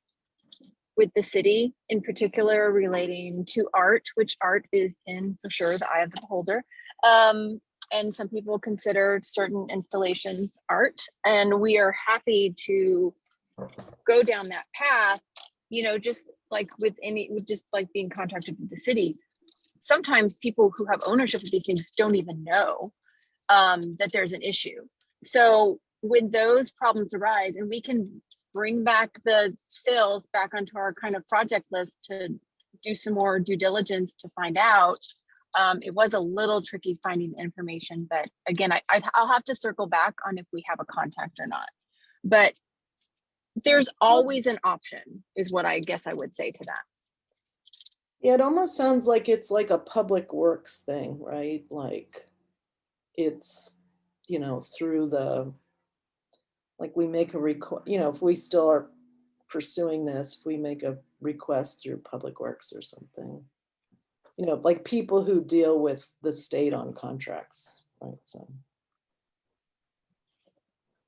with the city in particular relating to art, which art is in for sure the eye of the beholder. And some people consider certain installations art, and we are happy to go down that path, you know, just like with being contacted with the city. Sometimes people who have ownership of these things don't even know that there's an issue. So when those problems arise, and we can bring back the sales back onto our kind of project list to do some more due diligence to find out. It was a little tricky finding information, but again, I'll have to circle back on if we have a contact or not. But there's always an option, is what I guess I would say to that. Yeah, it almost sounds like it's like a public works thing, right? Like it's, you know, through the, like we make a request, you know, if we still are pursuing this, if we make a request through Public Works or something, you know, like people who deal with the state on contracts, right? So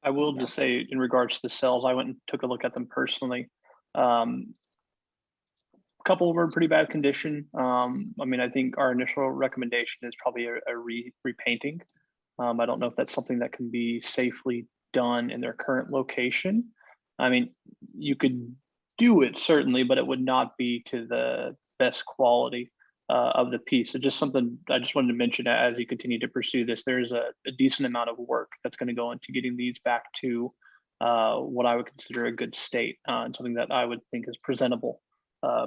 I will just say in regards to the cells, I went and took a look at them personally. A couple were in pretty bad condition. I mean, I think our initial recommendation is probably a repainting. I don't know if that's something that can be safely done in their current location. I mean, you could do it certainly, but it would not be to the best quality of the piece. So just something I just wanted to mention as you continue to pursue this, there's a decent amount of work that's going to go into getting these back to what I would consider a good state, and something that I would think is presentable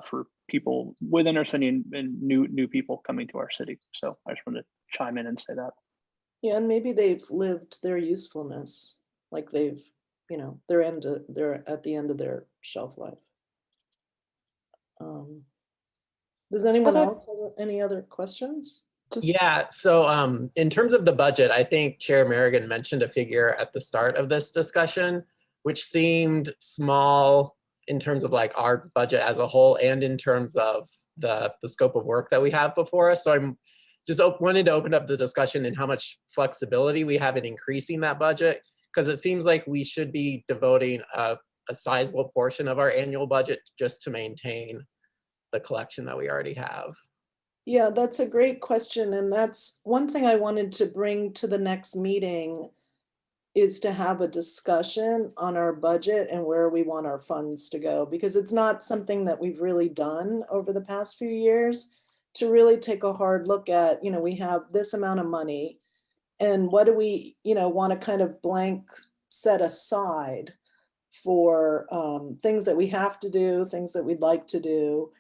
for people within our city and new people coming to our city. So I just wanted to chime in and say that. yeah, and maybe they've lived their usefulness, like they've, you know, they're at the end of their shelf life. Does anyone else have any other questions? Yeah, so in terms of the budget, I think Chair Merrigan mentioned a figure at the start of this discussion, which seemed small in terms of like our budget as a whole and in terms of the scope of work that we have before us. So I'm just wanted to open up the discussion in how much flexibility we have in increasing that budget, because it seems like we should be devoting a sizable portion of our annual budget just to maintain the collection that we already have. Yeah, that's a great question. And that's one thing I wanted to bring to the next meeting, is to have a discussion on our budget and where we want our funds to go, because it's not something that we've really done over the past few years, to really take a hard look at, you know, we have this amount of money and what do we, you know, want to kind of blank set aside for things that we have to do, things that we'd like to do.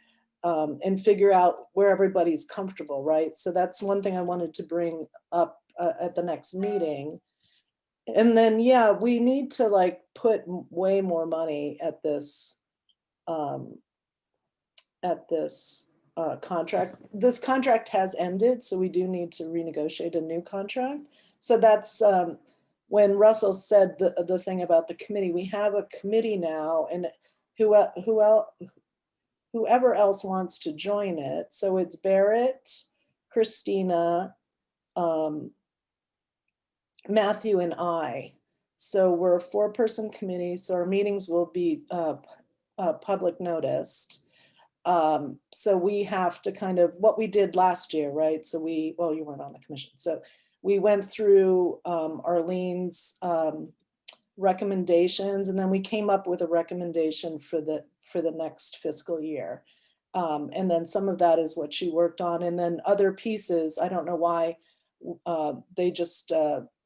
And figure out where everybody's comfortable, right? So that's one thing I wanted to bring up at the next meeting. And then, yeah, we need to like put way more money at this contract. This contract has ended, so we do need to renegotiate a new contract. So that's when Russell said the thing about the committee. We have a committee now, and whoever else wants to join it. So it's Barrett, Christina, Matthew, and I. So we're a 4-person committee, so our meetings will be public noticed. So we have to kind of, what we did last year, right? So well, you weren't on the commission. So we went through Arlene's recommendations, and then we came up with a recommendation for the next fiscal year. And then some of that is what she worked on. And then other pieces, I don't know why they just,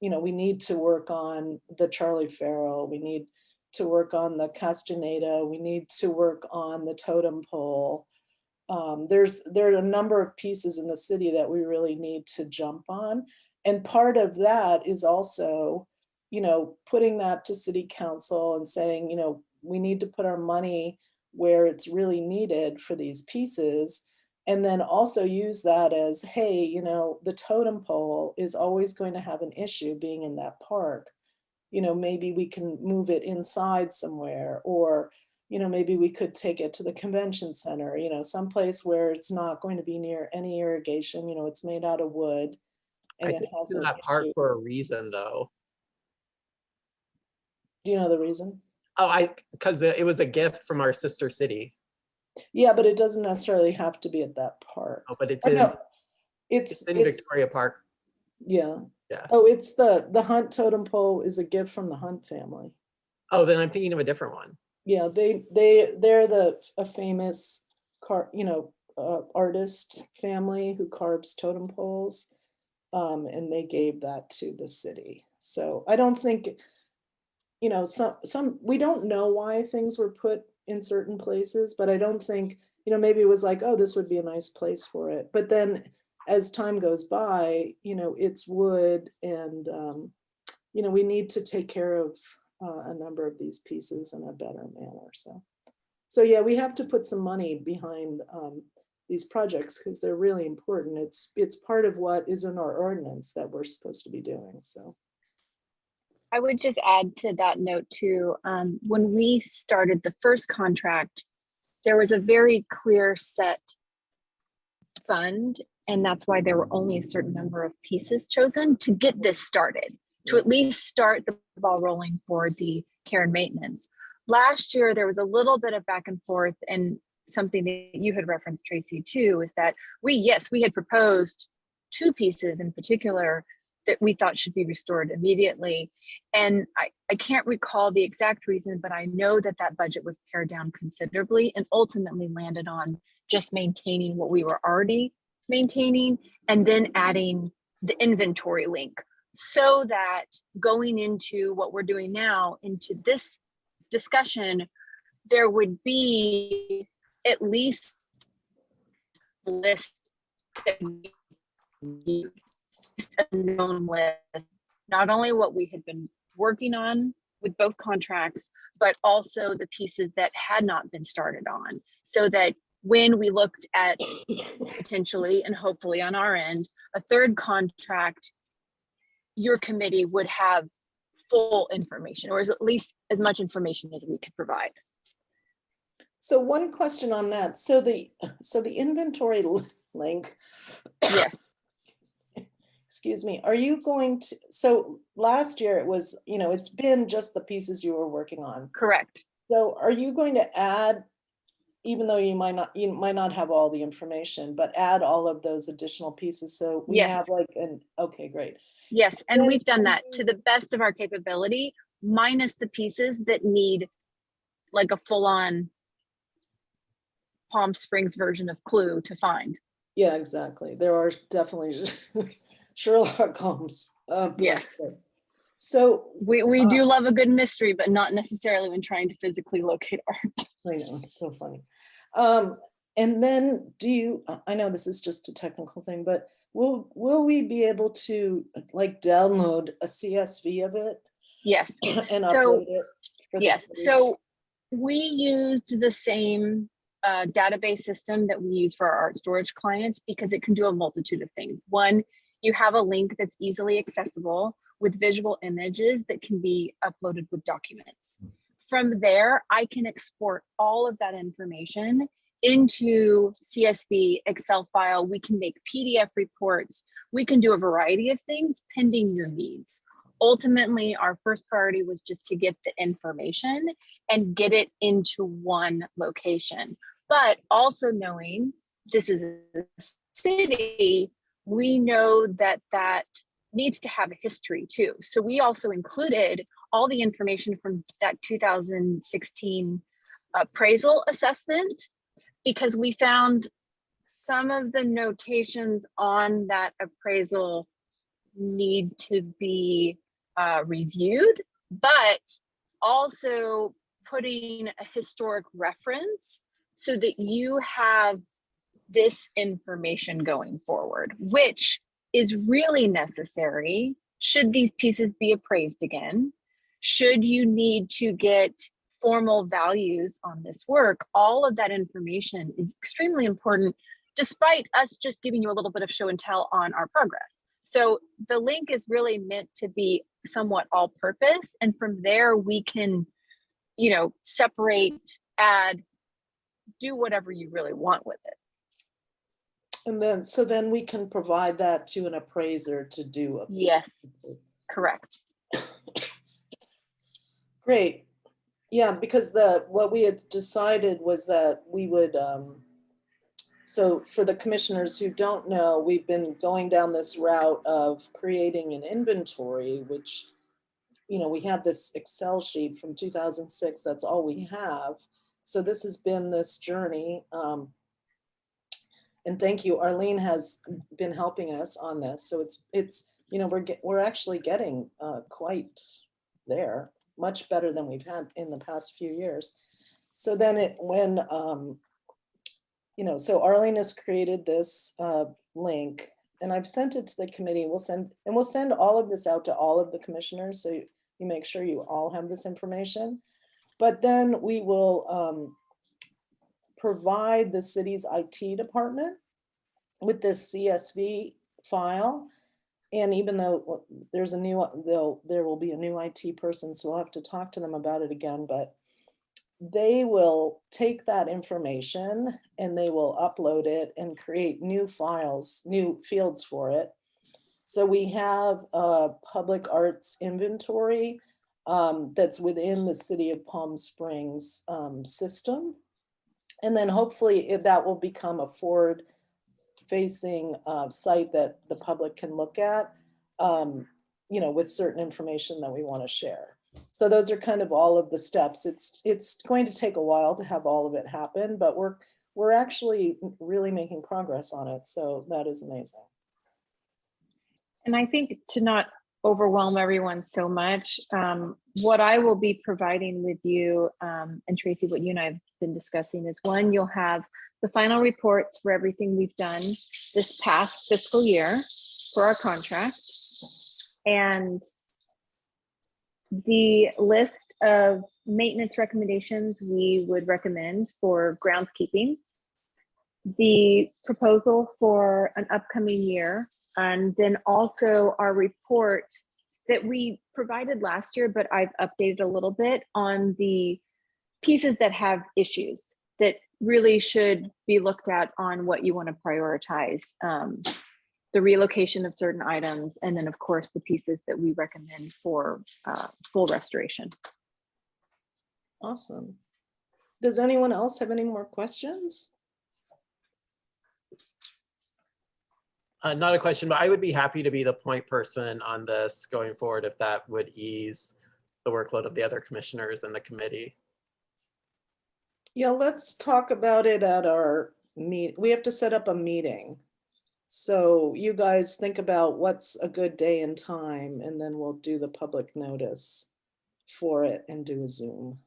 we need to work on the Charlie Farrell. We need to work on the Castaneda. We need to work on the totem pole. There are a number of pieces in the city that we really need to jump on. And part of that is also, putting that to city council and saying, we need to put our money where it's really needed for these pieces. And then also use that as, hey, the totem pole is always going to have an issue being in that park. Maybe we can move it inside somewhere, or, maybe we could take it to the convention center, someplace where it's not going to be near any irrigation, it's made out of wood. And I it think has it's in an that park issue. for a reason, though. Do you know the reason? Oh, because it was a gift from our sister city. Yeah, but it doesn't necessarily have to be at that park. Oh, but it's Or in, no, it's in Victoria Park. Yeah. Yeah. Oh, it's the Hunt totem pole is a gift from the Hunt family. Oh, then I'm thinking of a different one. Yeah, they're a famous artist family who carves totem poles, and they gave that to the city. So I don't think, some we don't know why things were put in certain places, but I don't think, maybe it was like, oh, this would be a nice place for it. But then as time goes by, it's wood, and we need to take care of a number of these pieces in a better manner. So yeah, we have to put some money behind these projects because they're really important. It's part of what is in our ordinance that we're supposed to be doing. So I would just add to that note too, when we started the first contract, there was a very clear set fund, and that's why there were only a certain number of pieces chosen to get this started, to at least start the ball rolling for the care and maintenance. Last year, there was a little bit of back and forth, and something that you had referenced, Tracy, too, is that we had proposed 2 pieces in particular that we thought should be restored immediately. And I can't recall the exact reason, but I know that budget was pared down considerably and ultimately landed on just maintaining what we were already maintaining, and then adding the inventory link, so that going into what we're doing now, into this discussion, there would be at least a list that a known list, not only what we had been working on with both contracts, but also the pieces that had not been started on, so that when we looked at potentially and hopefully on our end, a third contract, your committee would have full information, or at least as much information as we could provide. So one question on that. So the inventory link. Yes. Excuse me. Are you going to, so last year it was, it's been just the pieces you were working on. Correct. So are you going to add, even though you might not have all the information, but add all of those additional pieces? So we Yes. have okay, great. Yes, and we've done that to the best of our capability, minus the pieces that need like a full-on Palm Springs version of Clue to find. Yeah, exactly. There are definitely Sherlock Holmes. Yes. So we do love a good mystery, but not necessarily when trying to physically locate art. I know, it's so funny. And then I know this is just a technical thing, but will we be able to download a CSV of it? Yes. And upload it? Yes. So we used the same database system that we use for our art storage clients, because it can do a multitude of things. One, you have a link that's easily accessible with visual images that can be uploaded with documents. From there, I can export all of that information into CSV, Excel file. We can make PDF reports. We can do a variety of things pending your needs. ultimately our first priority was just to get the information and get it into one location. But also knowing this is a city, we know that that needs to have a history too. So we also included all the information from that 2016 appraisal assessment, because we found some of the notations on that appraisal need to be reviewed, but also putting a historic reference so that you have this information going forward, which is really necessary should these pieces be appraised again, should you need to get formal values on this work. All of that information is extremely important, despite us just giving you a little bit of show and tell on our progress. So the link is really meant to be somewhat all purpose. And from there, we can, you know, separate, add, do whatever you really want with it. And then, so then we can provide that to an appraiser to do. Yes, correct. Great. Yeah, because what we had decided was that we would, so for the commissioners who don't know, we've been going down this route of creating an inventory, which, you know, we had this Excel sheet from 2006, that's all we have. So this has been this journey. And thank you, Arlene has been helping us on this. So it's you know, we're actually getting quite there, much better than we've had in the past few years. So then you know, so Arlene has created this link, and I've sent it to the committee. We'll send all of this out to all of the commissioners, so you make sure you all have this information. But then we will provide the city's IT department with this CSV file. And even though there's a new, there will be a new IT person, so we'll have to talk to them about it again, but they will take that information and they will upload it and create new files, new fields for it. So we have a public arts inventory that's within the City of Palm Springs system. And then hopefully that will become a forward-facing site that the public can look at, you know, with certain information that we want to share. So those are kind of all of the steps. It's going to take a while to have all of it happen, but we're actually really making progress on it. So that is amazing. And I think to not overwhelm everyone so much, what I will be providing with you, and Tracy, what you and I have been discussing is, one, you'll have the final reports for everything we've done this past fiscal year for our contract, and the list of maintenance recommendations we would recommend for groundskeeping, the proposal for an upcoming year, and then also our report that we provided last year, but I've updated a little bit on the pieces that have issues that really should be looked at on what you want to prioritize. The relocation of certain items, and then of course the pieces that we recommend for full restoration. Awesome. Does anyone else have any more questions? Not a question, but I would be happy to be the point person on this going forward if that would ease the workload of the other commissioners and the committee. Yeah, let's talk about it at our meet. We have to set up a meeting. So you guys think about what's a good day and time, and then we'll do the public notice for it and do a Zoom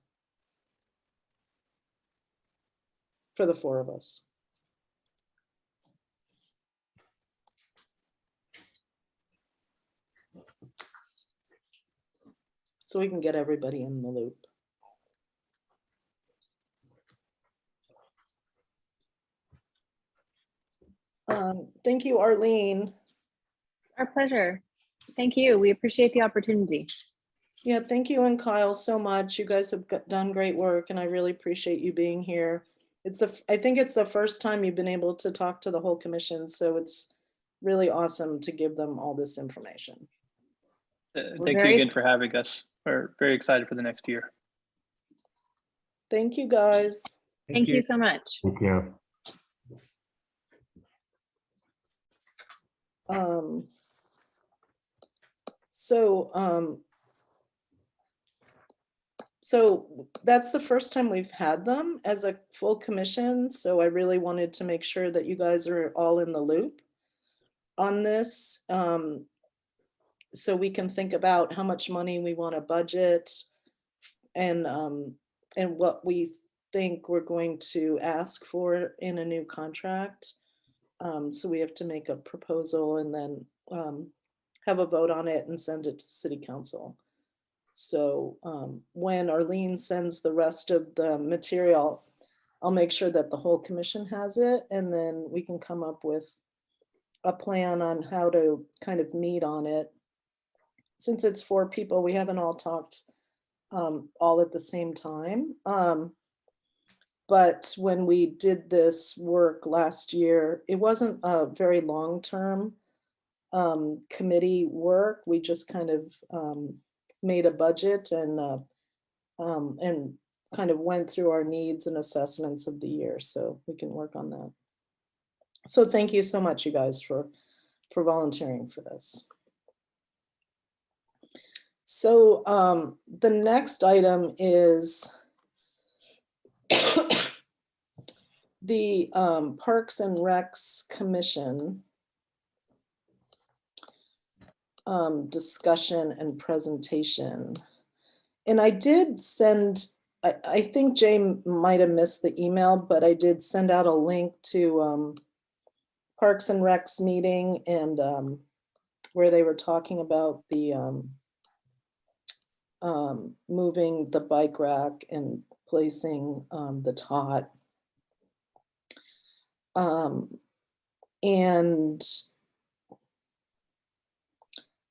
for the four of us. So we can get everybody in the loop. Thank you, Arlene. Our pleasure. Thank you. We appreciate the opportunity. Yeah, thank you and Kyle so much. You guys have done great work, and I really appreciate you being here. I think it's the first time you've been able to talk to the whole commission, so it's really awesome to give them all this information. Thank you again for having us. We're very excited for the next year. Thank you, guys. Thank you so much. Thank you. So that's the first time we've had them as a full commission. So I really wanted to make sure that you guys are all in the loop on this. So we can think about how much money we want to budget and what we think we're going to ask for in a new contract. So we have to make a proposal and then have a vote on it and send it to city council. So when Arlene sends the rest of the material, I'll make sure that the whole commission has it, and then we can come up with a plan on how to kind of meet on it. Since it's 4 people, we haven't all talked all at the same time. But when we did this work last year, it wasn't a very long-term committee work. We just kind of made a budget and kind of went through our needs and assessments of the year, so we can work on that. So thank you so much, you guys, for volunteering for this. So the next item is the Parks and Recs Commission discussion and presentation. And I did send, I think Jay might have missed the email, but I did send out a link to Parks and Recs meeting and where they were talking about the moving the bike rack and placing the tot. And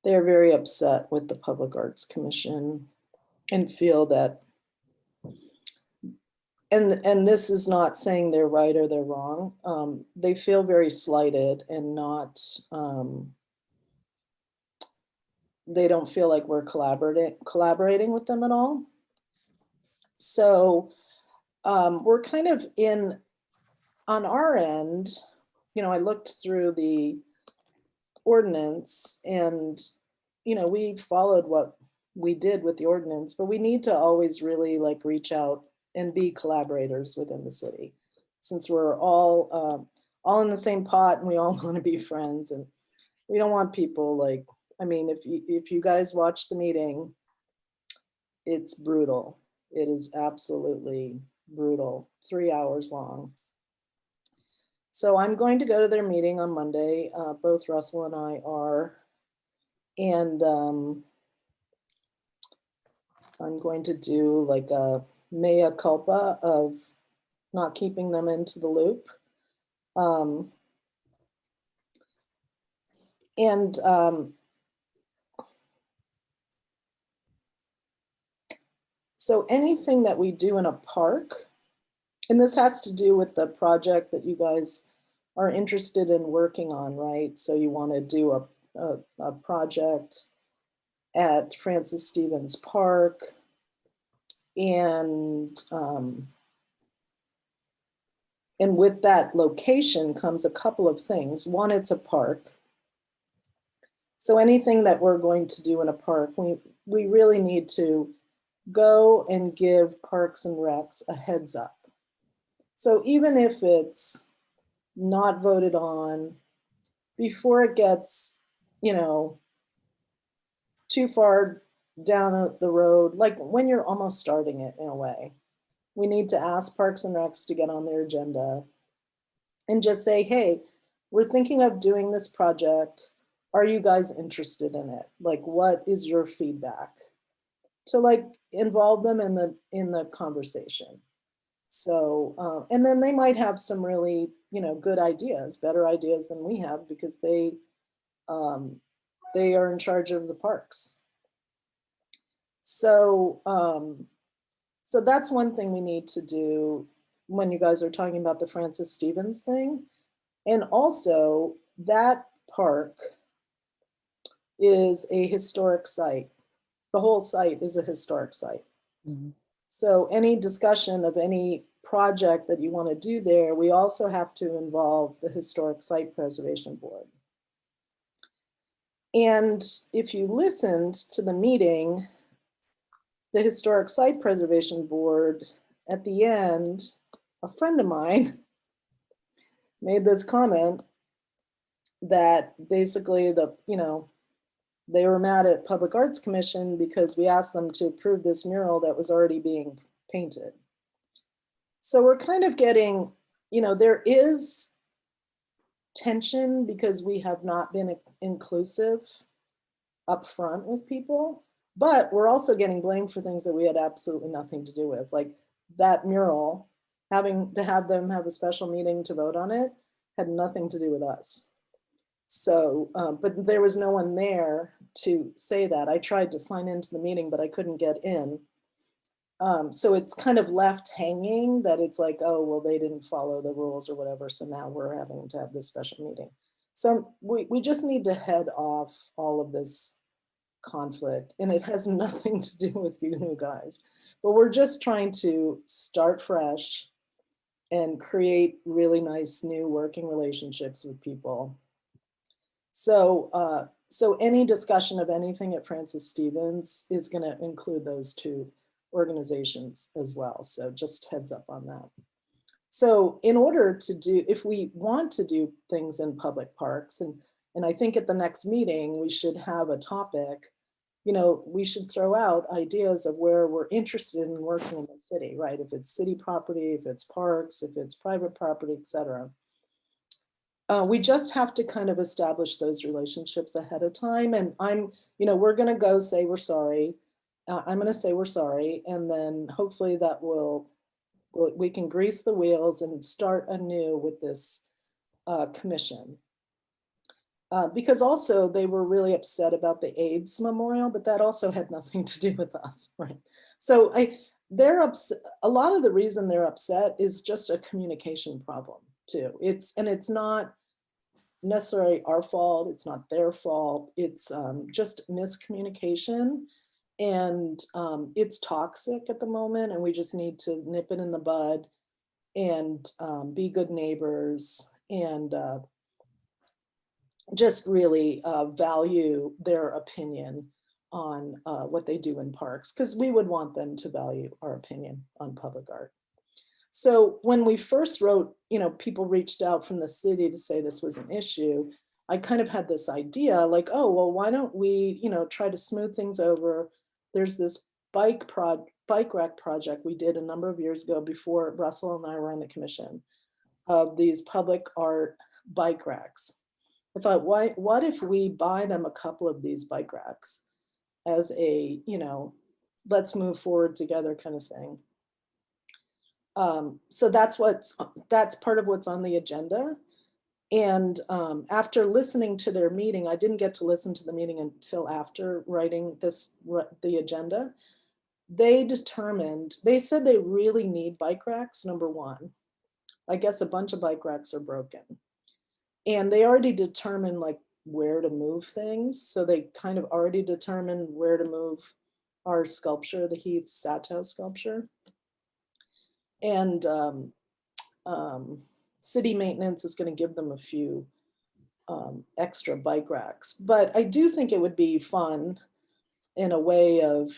they're very upset with the Public Arts Commission and feel that, and this is not saying they're right or they're wrong. They feel very slighted and not, they don't feel like we're collaborating with them at all. So we're kind of on our end, you know, I looked through the ordinance and, you know, we followed what we did with the ordinance, but we need to always really like reach out and be collaborators within the city, since we're all in the same pot and we all want to be friends, and we don't want people like, I mean, if you guys watch the meeting, it's brutal. It is absolutely brutal, 3 hours long. So I'm going to go to their meeting on Monday. Both Russell and I are. And I'm going to do like a mea culpa of not keeping them into the loop. So anything that we do in a park, and this has to do with the project that you guys are interested in working on, right? So you want to do a project at Francis Stevens Park, and with that location comes a couple of things. One, it's a park. So anything that we're going to do in a park, we really need to go and give Parks and Recs a heads up. So even if it's not voted on, before it gets, you know, too far down the road, like when you're almost starting it in a way, we need to ask Parks and Recs to get on their agenda and just say, hey, we're thinking of doing this project. Are you guys interested in it? Like, what is your feedback? To like involve them in the conversation. So, and then they might have some really, you know, good ideas, better ideas than we have, because they are in charge of the parks. So, so that's one thing we need to do when you guys are talking about the Francis Stevens thing. And also that park is a historic site. The whole site is a historic site. Mhm. So any discussion of any project that you want to do there, we also have to involve the Historic Site Preservation Board. And if you listened to the meeting, the Historic Site Preservation Board, at the end, a friend of mine made this comment that basically they were mad at Public Arts Commission because we asked them to approve this mural that was already being painted. So we're kind of getting, there is tension because we have not been inclusive up front with people, but we're also getting blamed for things that we had absolutely nothing to do with, like that mural, having to have them have a special meeting to vote on it had nothing to do with us. So, but there was no one there to say that. I tried to sign into the meeting, but I couldn't get in. So it's kind of left hanging that it's like, oh, well, they didn't follow the rules or whatever. So now we're having to have this special meeting. So we just need to head off all of this conflict, and it has nothing to do with you guys, but we're just trying to start fresh and create really nice new working relationships with people. So, so any discussion of anything at Francis Stevens is going to include those two organizations as well. So just heads up on that. So in order to do, if we want to do things in public parks, and I think at the next meeting, we should have a topic, we should throw out ideas of where we're interested in working in the city, right? If it's city property, if it's parks, if it's private property, et cetera. We just have to kind of establish those relationships ahead of time. And we're going to go say we're sorry. I'm going to say we're sorry. And then hopefully that we can grease the wheels and start anew with this commission. Because also they were really upset about the AIDS memorial, but that also had nothing to do with us, right? So they're upset. A lot of the reason they're upset is just a communication problem too. It's not necessarily our fault. It's not their fault. It's just miscommunication, and it's toxic at the moment, and we just need to nip it in the bud and be good neighbors and just really value their opinion on what they do in parks, because we would want them to value our opinion on public art. So when we first wrote, people reached out from the city to say this was an issue. I kind of had this idea like, oh, well, why don't we, try to smooth things over? There's this bike rack project we did a number of years ago before Russell and I were on the commission of these public art bike racks. I thought, what if we buy them a couple of these bike racks as a, let's move forward together kind of thing. So that's part of what's on the agenda. And after listening to their meeting, I didn't get to listen to the meeting until after writing the agenda. They said they really need bike racks, number one. I guess a bunch of bike racks are broken. And they already determined like where to move things. So they kind of already determined where to move our sculpture, the Heath Satow sculpture. And city maintenance is going to give them a few extra bike racks. But I do think it would be fun in a way of,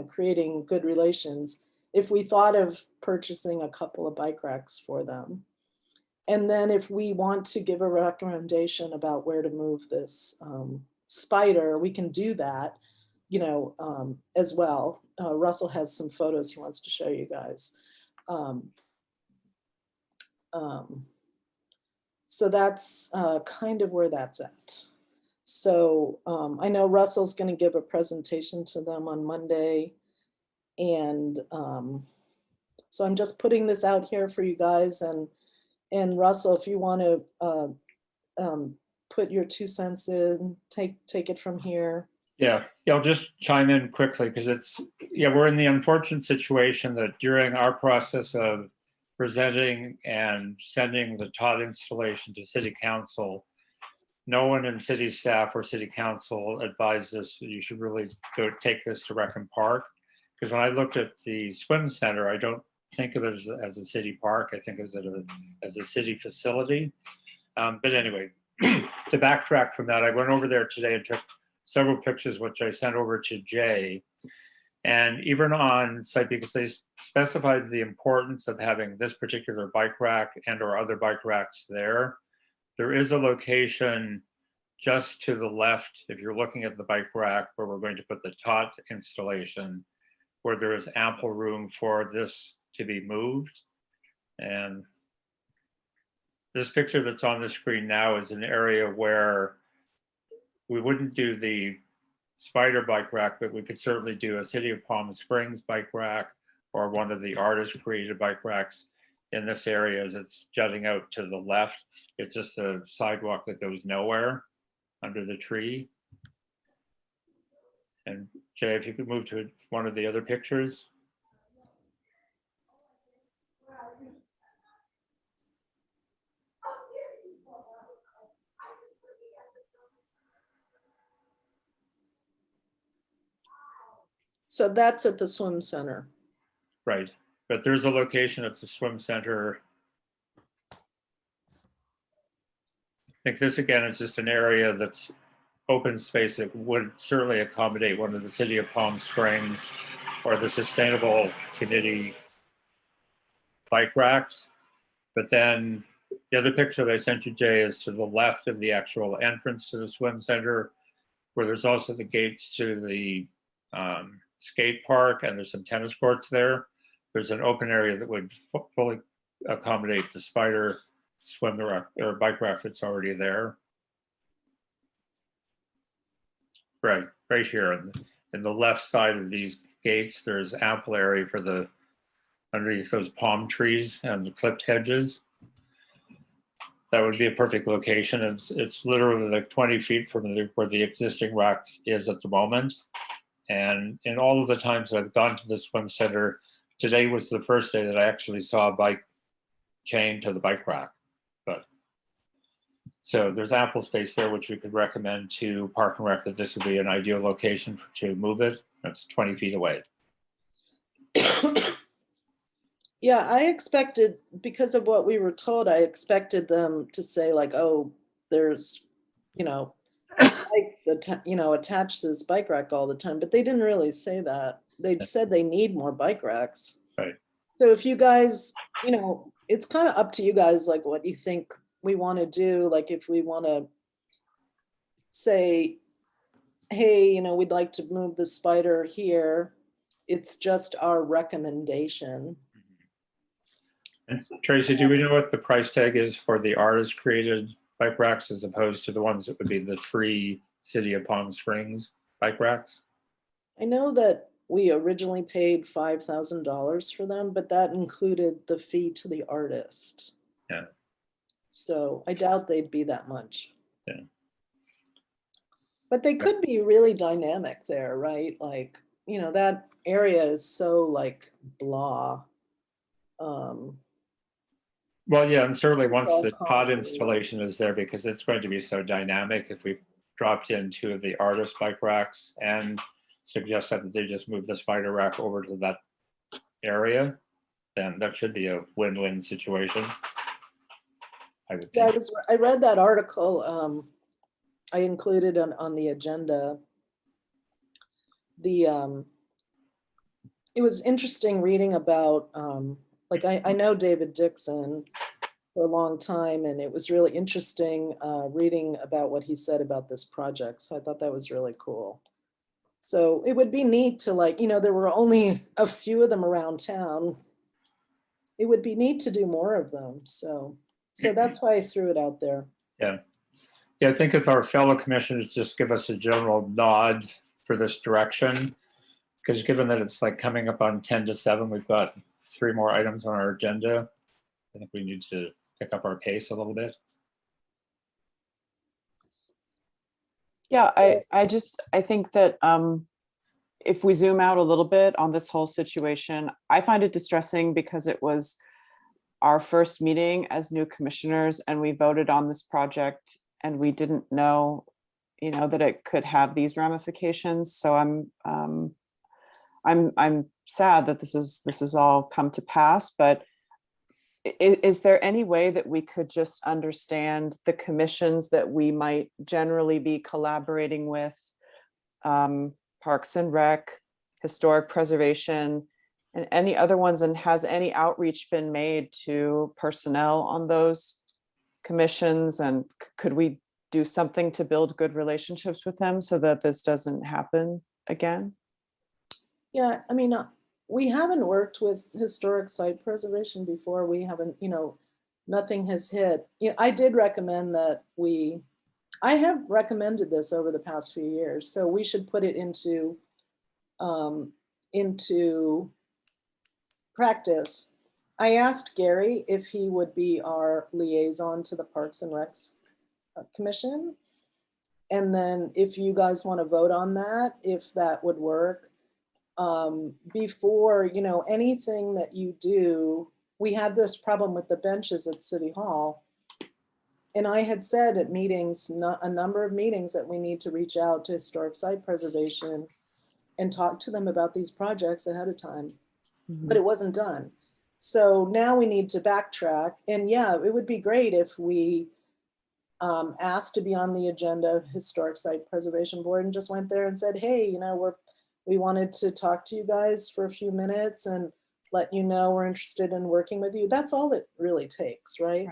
creating good relations if we thought of purchasing a couple of bike racks for them. And then if we want to give a recommendation about where to move this spider, we can do that, as well. Russell has some photos he wants to show you guys. So that's kind of where that's at. So I know Russell's going to give a presentation to them on Monday. And so I'm just putting this out here for you guys. And Russell, if you want to put your 2 cents in, take it from here. Yeah, I'll just chime in quickly because we're in the unfortunate situation that during our process of presenting and sending the Todd installation to City Council, no one in city staff or city council advised us that you should really go take this to Rec and Park. Because when I looked at the swim center, I don't think of it as a city park. I think of it as a city facility. But anyway, to backtrack from that, I went over there today and took several pictures, which I sent over to Jay. And even on site, because they specified the importance of having this particular bike rack and or other bike racks there. There is a location just to the left, if you're looking at the bike rack, where we're going to put the tot installation, where there is ample room for this to be moved. And this picture that's on the screen now is an area where we wouldn't do the spider bike rack, but we could certainly do a City of Palm Springs bike rack or one of the artist created bike racks in this area as it's jutting out to the left. It's just a sidewalk that goes nowhere under the tree. And Jay, if you could move to one of the other pictures. So that's at the swim center. Right, but there's a location at the swim center. I think this again is just an area that's open space that would certainly accommodate one of the City of Palm Springs or the Sustainable Committee bike racks. But then the other picture that I sent you, Jay, is to the left of the actual entrance to the swim center, where there's also the gates to the skate park, and there's some tennis courts there. There's an open area that would fully accommodate the spider swim rack or bike rack that's already there. Right here in the left side of these gates, there's ample area for the underneath those palm trees and the clipped hedges. That would be a perfect location. It's literally like 20 feet from where the existing rack is at the moment. And in all of the times I've gone to the swim center, today was the first day that I actually saw a bike chained to the bike rack. But so there's ample space there, which we could recommend to Park and Rec that this would be an ideal location to move it. That's 20 feet away. Yeah, I expected, because of what we were told, I expected them to say like, oh, there's, bikes attached to this bike rack all the time, but they didn't really say that. They said they need more bike racks. Right. So if you guys, it's kind of up to you guys, like what you think we want to do. Like if we want to say, hey, we'd like to move the spider here, it's just our recommendation. And Tracy, do we know what the price tag is for the artist created bike racks as opposed to the ones that would be the free City of Palm Springs bike racks? I know that we originally paid $5,000 for them, but that included the fee to the artist. Yeah. So I doubt they'd be that much. Yeah. But they could be really dynamic there, right? Like, that area is so like blah. Well, yeah, and certainly once all the pod concrete. installation is there, because it's going to be so dynamic, if we dropped in two of the artist bike racks and suggest that they just move the spider rack over to that area, then that should be a win-win situation. I would think. I read that article I included on the agenda. It was interesting reading about, I know David Dixon for a long time, and it was really interesting reading about what he said about this project. So I thought that was really cool. So it would be neat to there were only a few of them around town. It would be neat to do more of them. So that's why I threw it out there. Yeah. Yeah, I think if our fellow commissioners just give us a general nod for this direction, because given that it's like coming up on 10 to 7, we've got 3 more items on our agenda. I think we need to pick up our pace a little bit. Yeah, I think that if we zoom out a little bit on this whole situation, I find it distressing because it was our first meeting as new commissioners and we voted on this project we didn't know, that it could have these ramifications. So I'm sad that this is all come to pass, but is there any way that we could just understand the commissions that we might generally be collaborating with, Parks and Rec, Historic Preservation, and any other ones, and has any outreach been made to personnel on those commissions? And could we do something to build good relationships with them so that this doesn't happen again? Yeah, I mean, we haven't worked with historic site preservation before. We haven't, nothing has hit. I did recommend that I have recommended this over the past few years, so we should put it into practice. I asked Gary if he would be our liaison to the Parks and Recs Commission. And then if you guys want to vote on that, if that would work, before, anything that you do, we had this problem with the benches at City Hall. And I had said at meetings, a number of meetings, that we need to reach out to historic site preservation and talk to them about these projects ahead of time, but it wasn't done. So now we need to backtrack. And yeah, it would be great if we asked to be on the agenda of Historic Site Preservation Board and just went there and said, hey, we wanted to talk to you guys for a few minutes and let you know we're interested in working with you. That's all it really takes, right?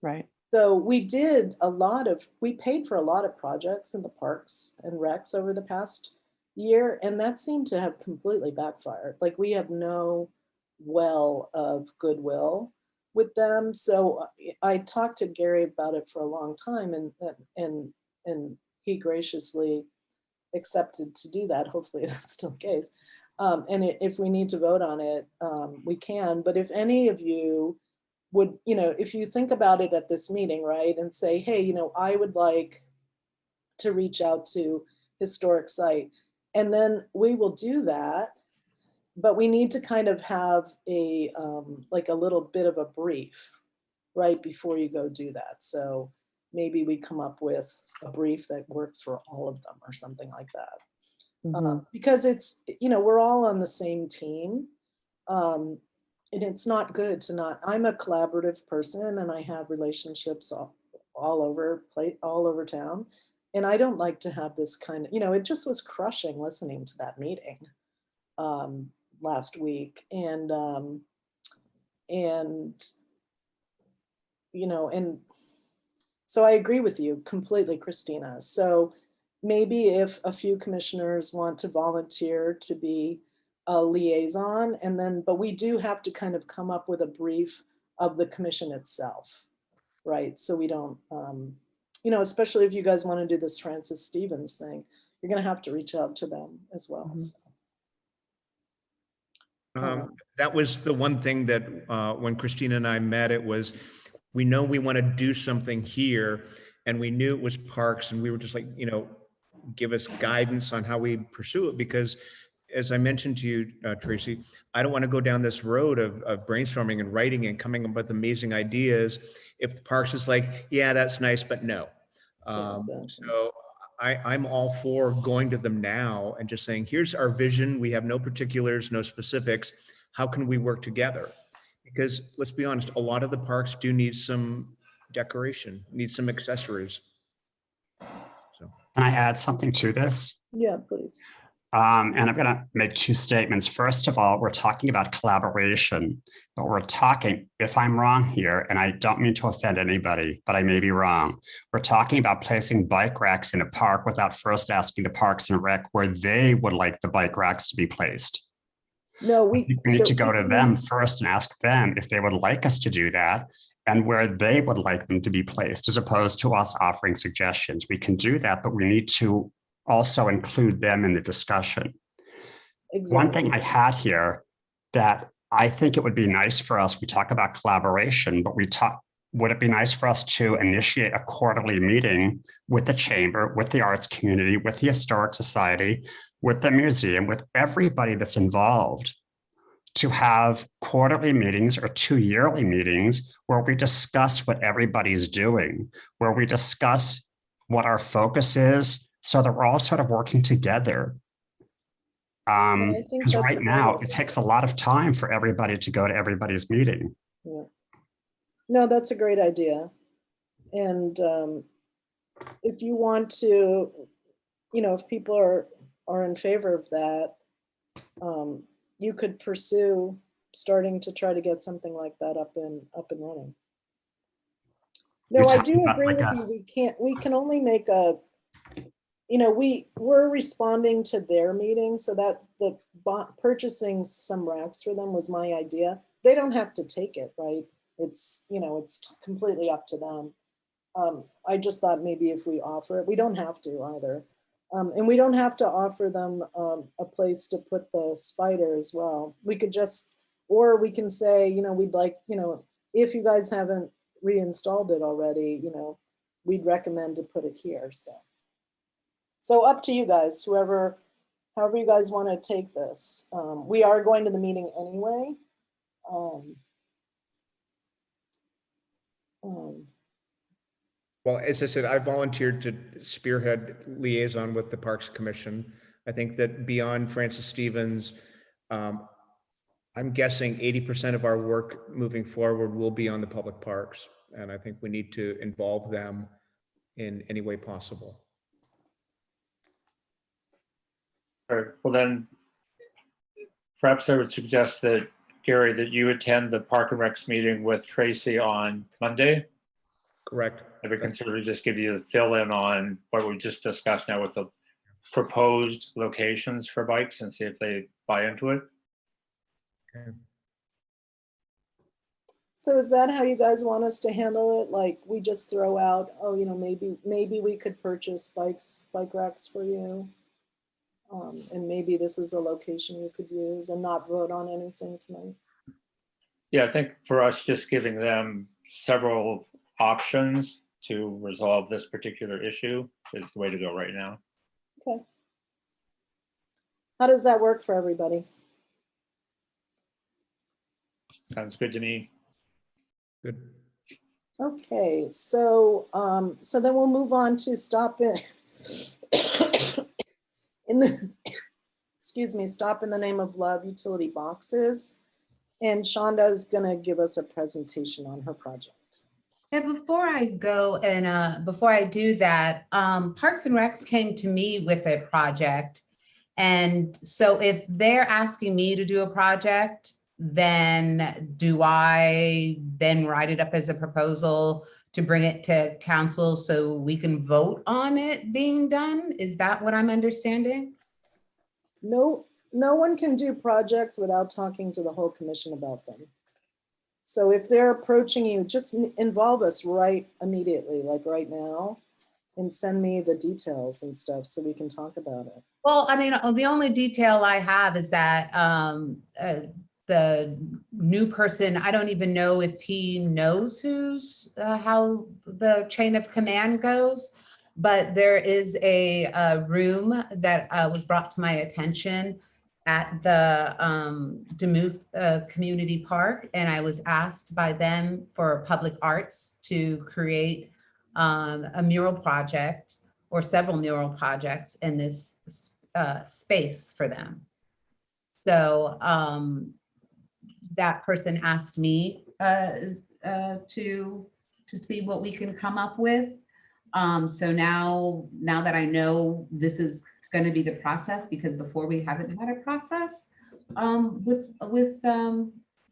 Right. So we paid for a lot of projects in the parks and recs over the past year, and that seemed to have completely backfired. Like, we have no well of goodwill with them. So I talked to Gary about it for a long time, and he graciously accepted to do that. Hopefully that's still the case. And if we need to vote on it, we can. But if any of you would, if you think about it at this meeting, right, and say, hey, I would like to reach out to historic site, and then we will do that. But we need to kind of have a little bit of a brief right before you go do that. So maybe we come up with a brief that works for all of them or something like that. Because it's, we're all on the same team. And it's not good to not, I'm a collaborative person and I have relationships all over town. And I don't like to have this kind of, it just was crushing listening to that meeting last week. And so I agree with you completely, Christina. So maybe if a few commissioners want to volunteer to be a liaison, but we do have to kind of come up with a brief of the commission itself, right? So we don't, especially if you guys want to do this Francis Stevens thing, you're going to have to reach out to them as well. So. That was the one thing that when Christina and I met, it was, we know we want to do something here, and we knew it was parks, and we were just like, give us guidance on how we pursue it, because as I mentioned to you, Tracy, I don't want to go down this road of brainstorming and writing and coming up with amazing ideas if the parks is like, yeah, that's nice, but no. Exactly. So I'm all for going to them now and just saying, here's our vision. We have no particulars, no specifics. How can we work together? Because let's be honest, a lot of the parks do need some decoration, need some accessories. So. Can I add something to this? Yeah, please. And I'm going to make two statements. First of all, we're talking about collaboration, but we're talking, if I'm wrong here, and I don't mean to offend anybody, but I may be wrong. We're talking about placing bike racks in a park without first asking the Parks and Rec where they would like the bike racks to be placed. No, we need to go to them first and ask them if they would like us to do that and where they would like them to be placed, as opposed to us offering suggestions. We can do that, but we need to also include them in the discussion. Exactly. One thing I had here that I think it would be nice for us, we talk about collaboration, but would it be nice for us to initiate a quarterly meeting with the chamber, with the arts community, with the Historic Society, with the museum, with everybody that's involved, to have quarterly meetings or 2 yearly meetings where we discuss what everybody's doing, where we discuss what our focus is, so that we're all sort of working together. I think Because that's a right great now, idea. it takes a lot of time for everybody to go to everybody's meeting. Yeah. No, that's a great idea. And if you want to, if people are in favor of that, you could pursue starting to try to get something like that up and running. No, You're I talking do about agree like with you. We can only make we're responding to their meeting, so that the purchasing some racks for them was my idea. They don't have to take it, right? It's, it's completely up to them. I just thought maybe if we offer it, we don't have to either. And we don't have to offer them a place to put the spider as well. We could just, or we can say, we'd like, if you guys haven't reinstalled it already, we'd recommend to put it here. So up to you guys, however you guys want to take this. We are going to the meeting anyway. Well, as I said, I volunteered to spearhead liaison with the Parks Commission. I think that beyond Francis Stevens, I'm guessing 80% of our work moving forward will be on the public parks. And I think we need to involve them in any way possible. All right, well then, perhaps I would suggest that, Gary, that you attend the Park and Recs meeting with Tracy on Monday. Correct. And we can sort of just give you the fill in on what we just discussed now with the proposed locations for bikes and see if they buy into it. Okay. So is that how you guys want us to handle it? Like we just throw out, oh, maybe we could purchase bike racks for you. And maybe this is a location you could use and not vote on anything tonight. Yeah, I think for us, just giving them several options to resolve this particular issue is the way to go right now. Okay. How does that work for everybody? Sounds good to me. Good. Okay, so so then we'll move on to stop in the excuse me, stop in the name of love utility boxes. And Shonda is gonna give us a presentation on her project. Yeah, before I go and before I do that, Parks and Recs came to me with a project. And so if they're asking me to do a project, then do I then write it up as a proposal to bring it to council so we can vote on it being done? Is that what I'm understanding? No one can do projects without talking to the whole commission about them. So if they're approaching you, just involve us right immediately, like right now, and send me the details and stuff so we can talk about it. Well, I mean, the only detail I have is that the new person, I don't even know if he knows how the chain of command goes, but there is a room that was brought to my attention at the Demuth Community Park, and I was asked by them for public arts to create a mural project or several mural projects in this space for them. So that person asked me to see what we can come up with. So now that I know this is going to be the process, because before we haven't had a process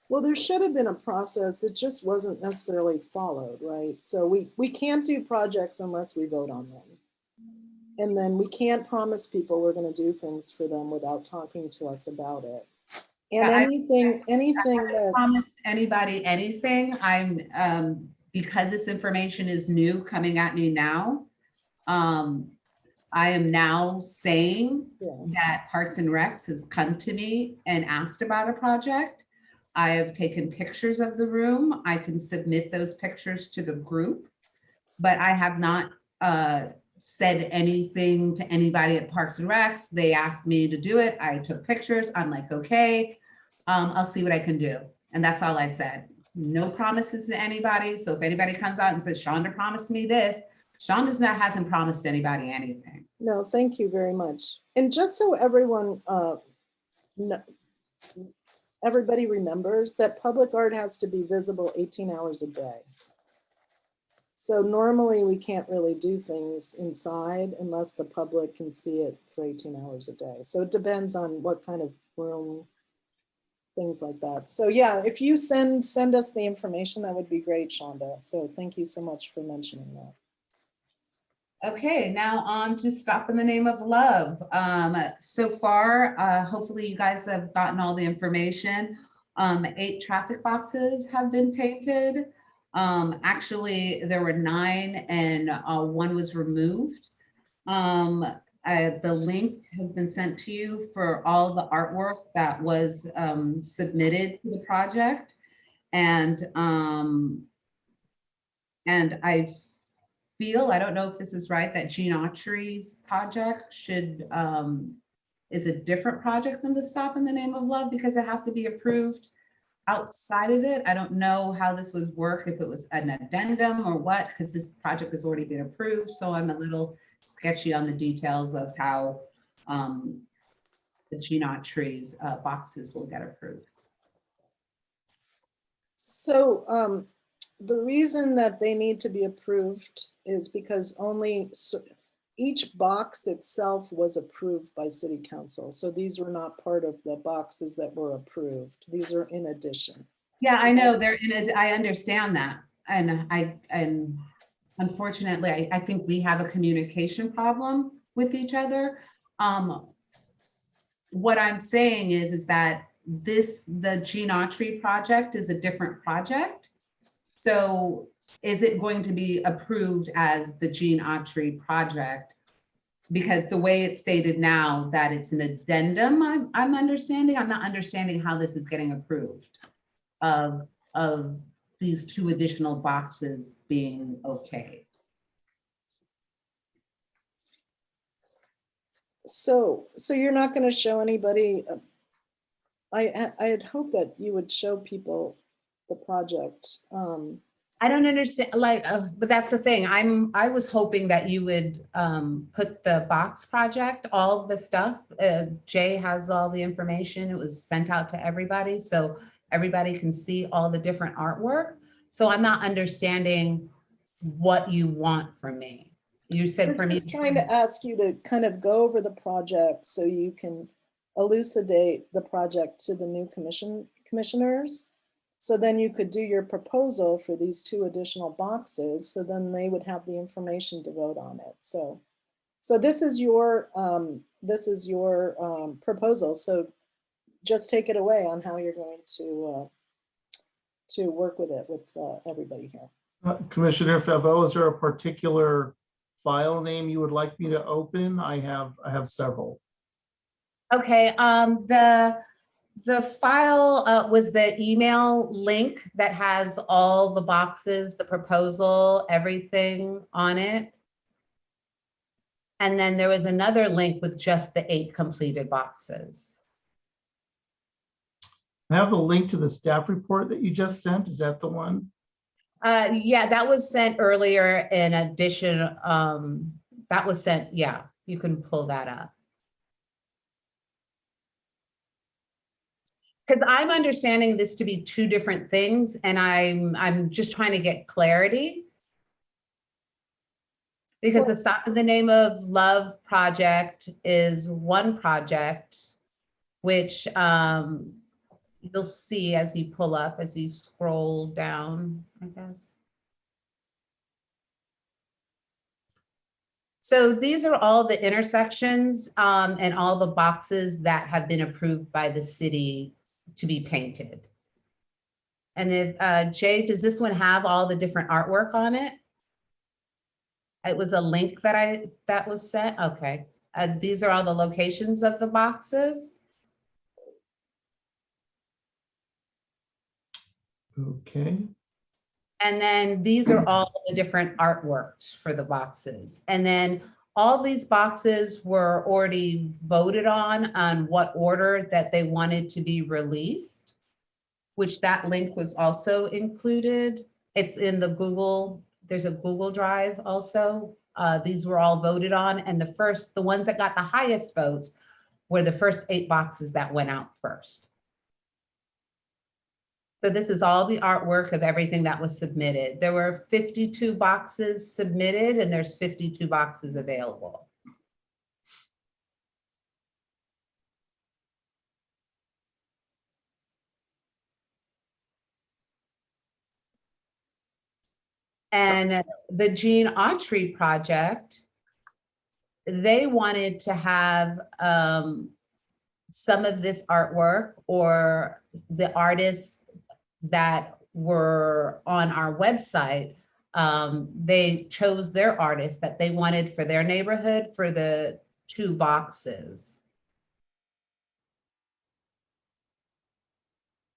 well, there should have been a process. It just wasn't necessarily followed, right? So we can't do projects unless we vote on them. And then we can't promise people we're going to do things for them without talking to us about it. And Yeah, anything that promised anybody anything. I'm because this information is new coming at me now. I am now saying that Parks and Recs has come to me and asked about a project. I have taken pictures of the room. I can submit those pictures to the group, but I have not said anything to anybody at Parks and Recs. They asked me to do it. I took pictures. I'm like, okay, I'll see what I can do. And that's all I said. No promises to anybody. So if anybody comes out and says, Shonda promised me this, hasn't promised anybody anything. No, thank you very much. And just so everyone, everybody remembers that public art has to be visible 18 hours a day. So normally we can't really do things inside unless the public can see it for 18 hours a day. So it depends on what kind of room, things like that. So yeah, if you send us the information, that would be great, Shonda. So thank you so much for mentioning that. Okay, now on to Stop in the Name of Love. So far, hopefully you guys have gotten all the information. 8 traffic boxes have been painted. Actually, there were 9 and 1 was removed. The link has been sent to you for all the artwork that was submitted to the project. And I feel, I don't know if this is right, that Gene Autry's project is a different project than the Stop in the Name of Love because it has to be approved outside of it. I don't know how this would work, if it was an addendum or what, because this project has already been approved. So I'm a little sketchy on the details of how the Gene Autry's boxes will get approved. So the reason that they need to be approved is because each box itself was approved by City Council. So these were not part of the boxes that were approved. These are in addition. Yeah, I know I understand that. And unfortunately, I think we have a communication problem with each other. What I'm saying is that the Gene Autry project is a different project. So is it going to be approved as the Gene Autry project? Because the way it's stated now that it's an addendum, I'm understanding. I'm not understanding how this is getting approved of these 2 additional boxes being okay. So you're not going to show anybody. I had hoped that you would show people the project. I don't understand, but that's the thing. I was hoping that you would put the box project, all the stuff. Jay has all the information. It was sent out to everybody, so everybody can see all the different artwork. So I'm not understanding what you want from me. You said for me. I'm just trying to ask you to kind of go over the project so you can elucidate the project to the new commissioners. So then you could do your proposal for these 2 additional boxes. So then they would have the information to vote on it. So this is your proposal. So just take it away on how you're going to work with it with everybody here. Commissioner Favreau, is there a particular file name you would like me to open? I have several. Okay, the file was the email link that has all the boxes, the proposal, everything on it. And then there was another link with just the 8 completed boxes. I have the link to the staff report that you just sent. Is that the one? Yeah, that was sent earlier in addition. That was sent, yeah, you can pull that up. Because I'm understanding this to be 2 different things, and I'm just trying to get clarity. Because the Stop in the Name of Love project is one project, which you'll see as you pull up, as you scroll down, I guess. So these are all the intersections and all the boxes that have been approved by the city to be painted. And if Jay, does this one have all the different artwork on it? It was a link that was sent. Okay. These are all the locations of the boxes. Okay. And then these are all the different artworks for the boxes. And then all these boxes were already voted on what order that they wanted to be released, which that link was also included. It's in the Google there's a Google Drive also. These were all voted on, and the ones that got the highest votes were the first 8 boxes that went out first. So this is all the artwork of everything that was submitted. There were 52 boxes submitted, and there's 52 boxes available. And the Gene Autry project, they wanted to have some of this artwork, or the artists that were on our website, they chose their artists that they wanted for their neighborhood for the 2 boxes.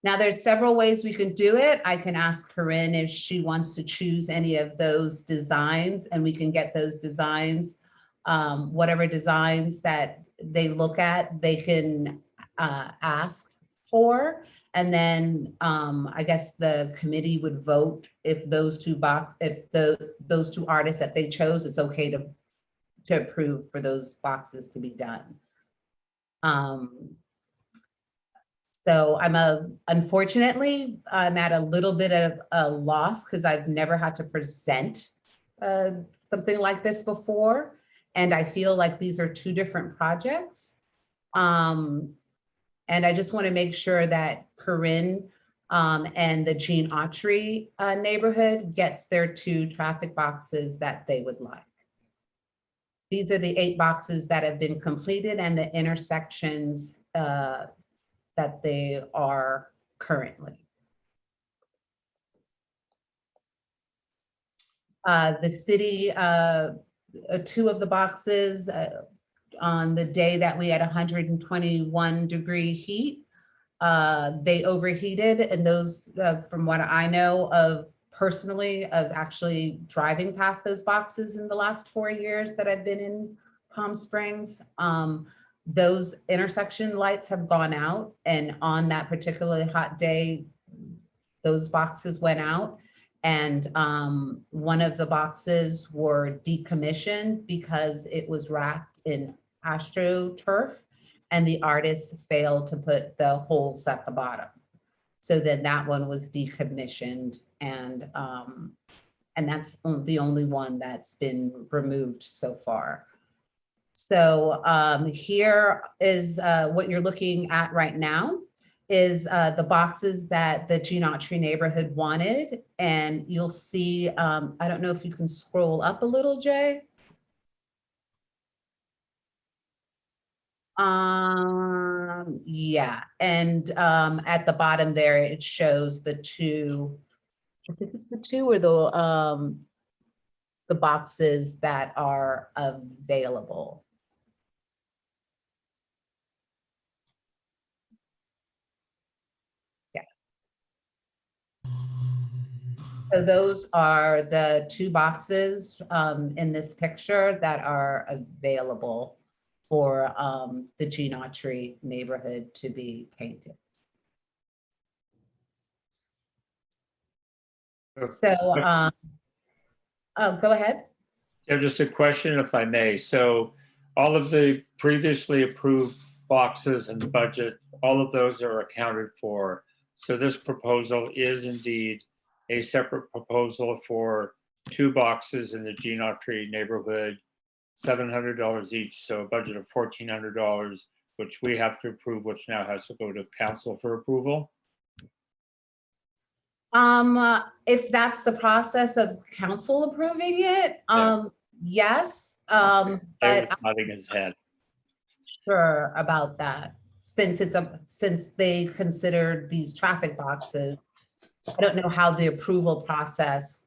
Now, there's several ways we can do it. I can ask Corinne if she wants to choose any of those designs, and we can get those designs. Whatever designs that they look at, they can ask for. And then I guess the committee would vote if those 2 those 2 artists that they chose, it's okay to approve for those boxes to be done. So unfortunately, I'm at a little bit of a loss because I've never had to present something like this before. And I feel like these are 2 different projects. And I just want to make sure that Corinne and the Gene Autry neighborhood gets their 2 traffic boxes that they would like. These are the 8 boxes that have been completed and the intersections that they are currently. The city, 2 of the boxes on the day that we had 121-degree heat, they overheated, and those, from what I know of personally, of actually driving past those boxes in the last 4 years that I've been in Palm Springs, those intersection lights have gone out, and on that particularly hot day, those boxes went out. And one of the boxes were decommissioned because it was wrapped in astroturf, and the artist failed to put the holes at the bottom. So then that one was decommissioned, and that's the only one that's been removed so far. So here is what you're looking at right now is the boxes that the Gene Autry neighborhood wanted. And you'll see, I don't know if you can scroll up a little, Jay. Yeah, and at the bottom there, it shows the 2, I think it's the 2 or the boxes that are available. So those are the 2 boxes in this picture that are available for the Gene Autry neighborhood to be painted. So, oh, go ahead. Yeah, just a question, if I may. So all of the previously approved boxes and the budget, all of those are accounted for. So this proposal is indeed a separate proposal for 2 boxes in the Gene Autry neighborhood, $700 each, so a budget of $1,400, which we have to approve, which now has to go to council for approval. If that's the process of council approving it, yes. David's But nodding his head. sure about that, since they consider these traffic boxes. I don't know how the approval process.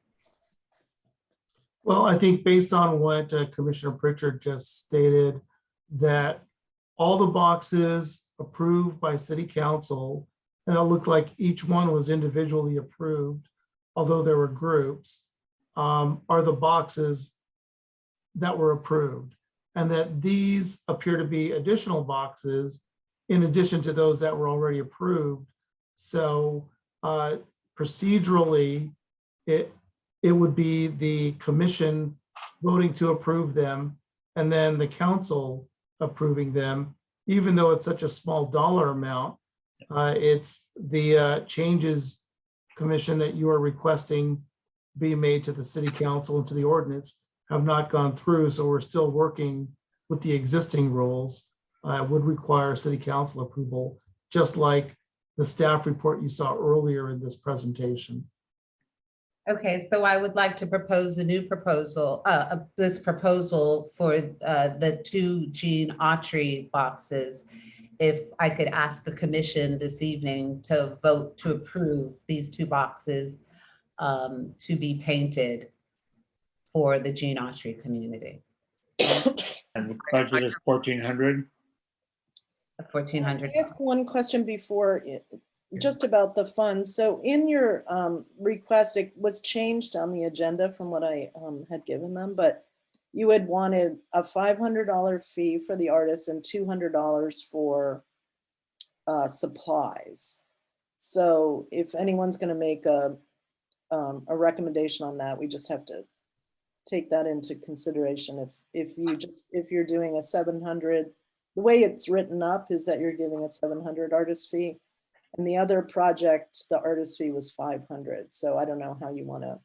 Well, I think based on what Commissioner Pritchard just stated, that all the boxes approved by City Council, and it looked like each one was individually approved, although there were groups, are the boxes that were approved. And that these appear to be additional boxes in addition to those that were already approved. So procedurally, it would be the commission voting to approve them and then the council approving them, even though it's such a small dollar amount. It's the changes, commission, that you are requesting be made to the city council and to the ordinance have not gone through. So we're still working with the existing rules. Would require city council approval, just like the staff report you saw earlier in this presentation. Okay, so I would like to propose a new proposal, this proposal for the 2 Gene Autry boxes. If I could ask the commission this evening to vote to approve these 2 boxes to be painted for the Gene Autry community. And the budget is 1,400. Can Can I ask one question before, just about the funds? So in your request, it was changed on the agenda from what I had given them, but you had wanted a $500 fee for the artist and $200 for supplies. So if anyone's going to make a recommendation on that, we just have to take that into consideration. If you're doing a 700, the way it's written up is that you're giving a 700 artist fee, and the other project, the artist fee was 500. So I don't know how you want to,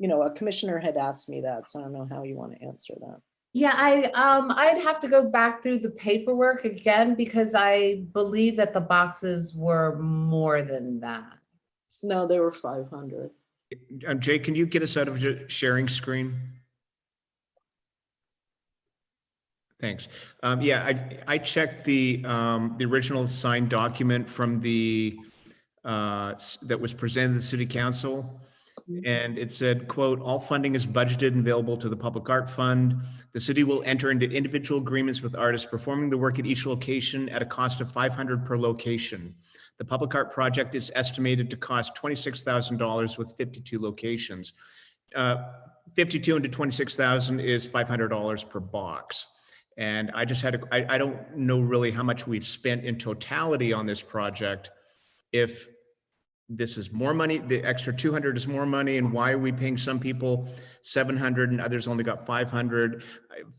a commissioner had asked me that, so I don't know how you want to answer that. Yeah, I'd have to go back through the paperwork again because I believe that the boxes were more than that. No, they were 500. Jay, can you get us out of sharing screen? Thanks. Yeah, I checked the original signed document from the that was presented to the city council, and it said, quote, "All funding is budgeted and available to the Public Art Fund. The city will enter into individual agreements with artists performing the work at each location at a cost of $500 per location. The public art project is estimated to cost $26,000 with 52 locations. 52 into 26,000 is $500 per box." And I just had I don't know really how much we've spent in totality on this project. If this is more money, the extra 200 is more money, and why are we paying some people 700 and others only got 500?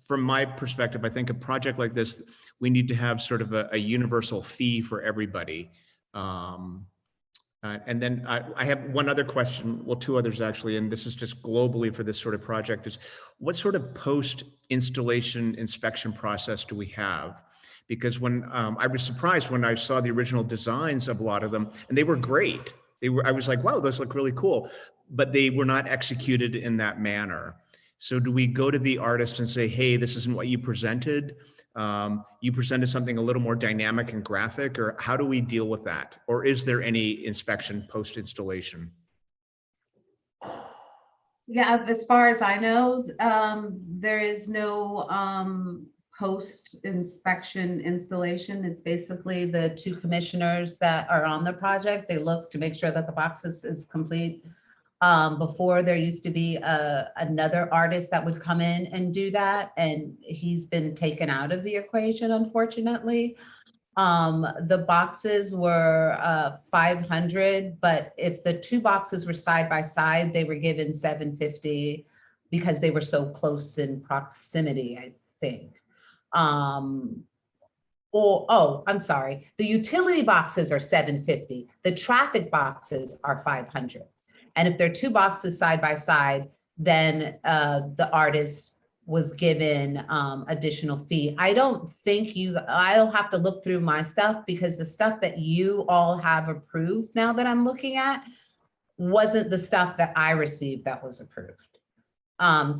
From my perspective, I think a project like this, we need to have sort of a universal fee for everybody. And then I have one other question, well, 2 others actually, and this is just globally for this sort of project, is what sort of post-installation inspection process do we have? Because when I was surprised when I saw the original designs of a lot of them, and they were great. I was like, wow, those look really cool, but they were not executed in that manner. So do we go to the artist and say, hey, this isn't what you presented? You presented something a little more dynamic and graphic, or how do we deal with that? Or is there any inspection post-installation? Yeah, as far as I know, there is no post-inspection installation. It's basically the 2 commissioners that are on the project. They look to make sure that the box is complete. Before, there used to be another artist that would come in and do that, and he's been taken out of the equation, unfortunately. The boxes were 500, but if the 2 boxes were side by side, they were given 750 because they were so close in proximity, I think. I'm sorry. The utility boxes are 750. The traffic boxes are 500. And if there are 2 boxes side by side, then the artist was given additional fee. I don't think I'll have to look through my stuff because the stuff that you all have approved now that I'm looking at wasn't the stuff that I received that was approved.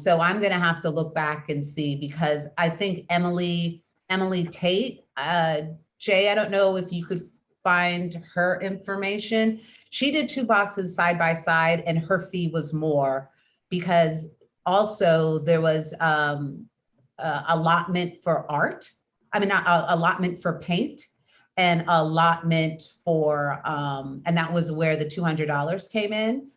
So I'm gonna have to look back and see, because I think Emily Tate, Jay, I don't know if you could find her information. She did 2 boxes side by side and her fee was more because also there was allotment for art. I mean, not allotment for paint and allotment for, and that was where the $200 came in.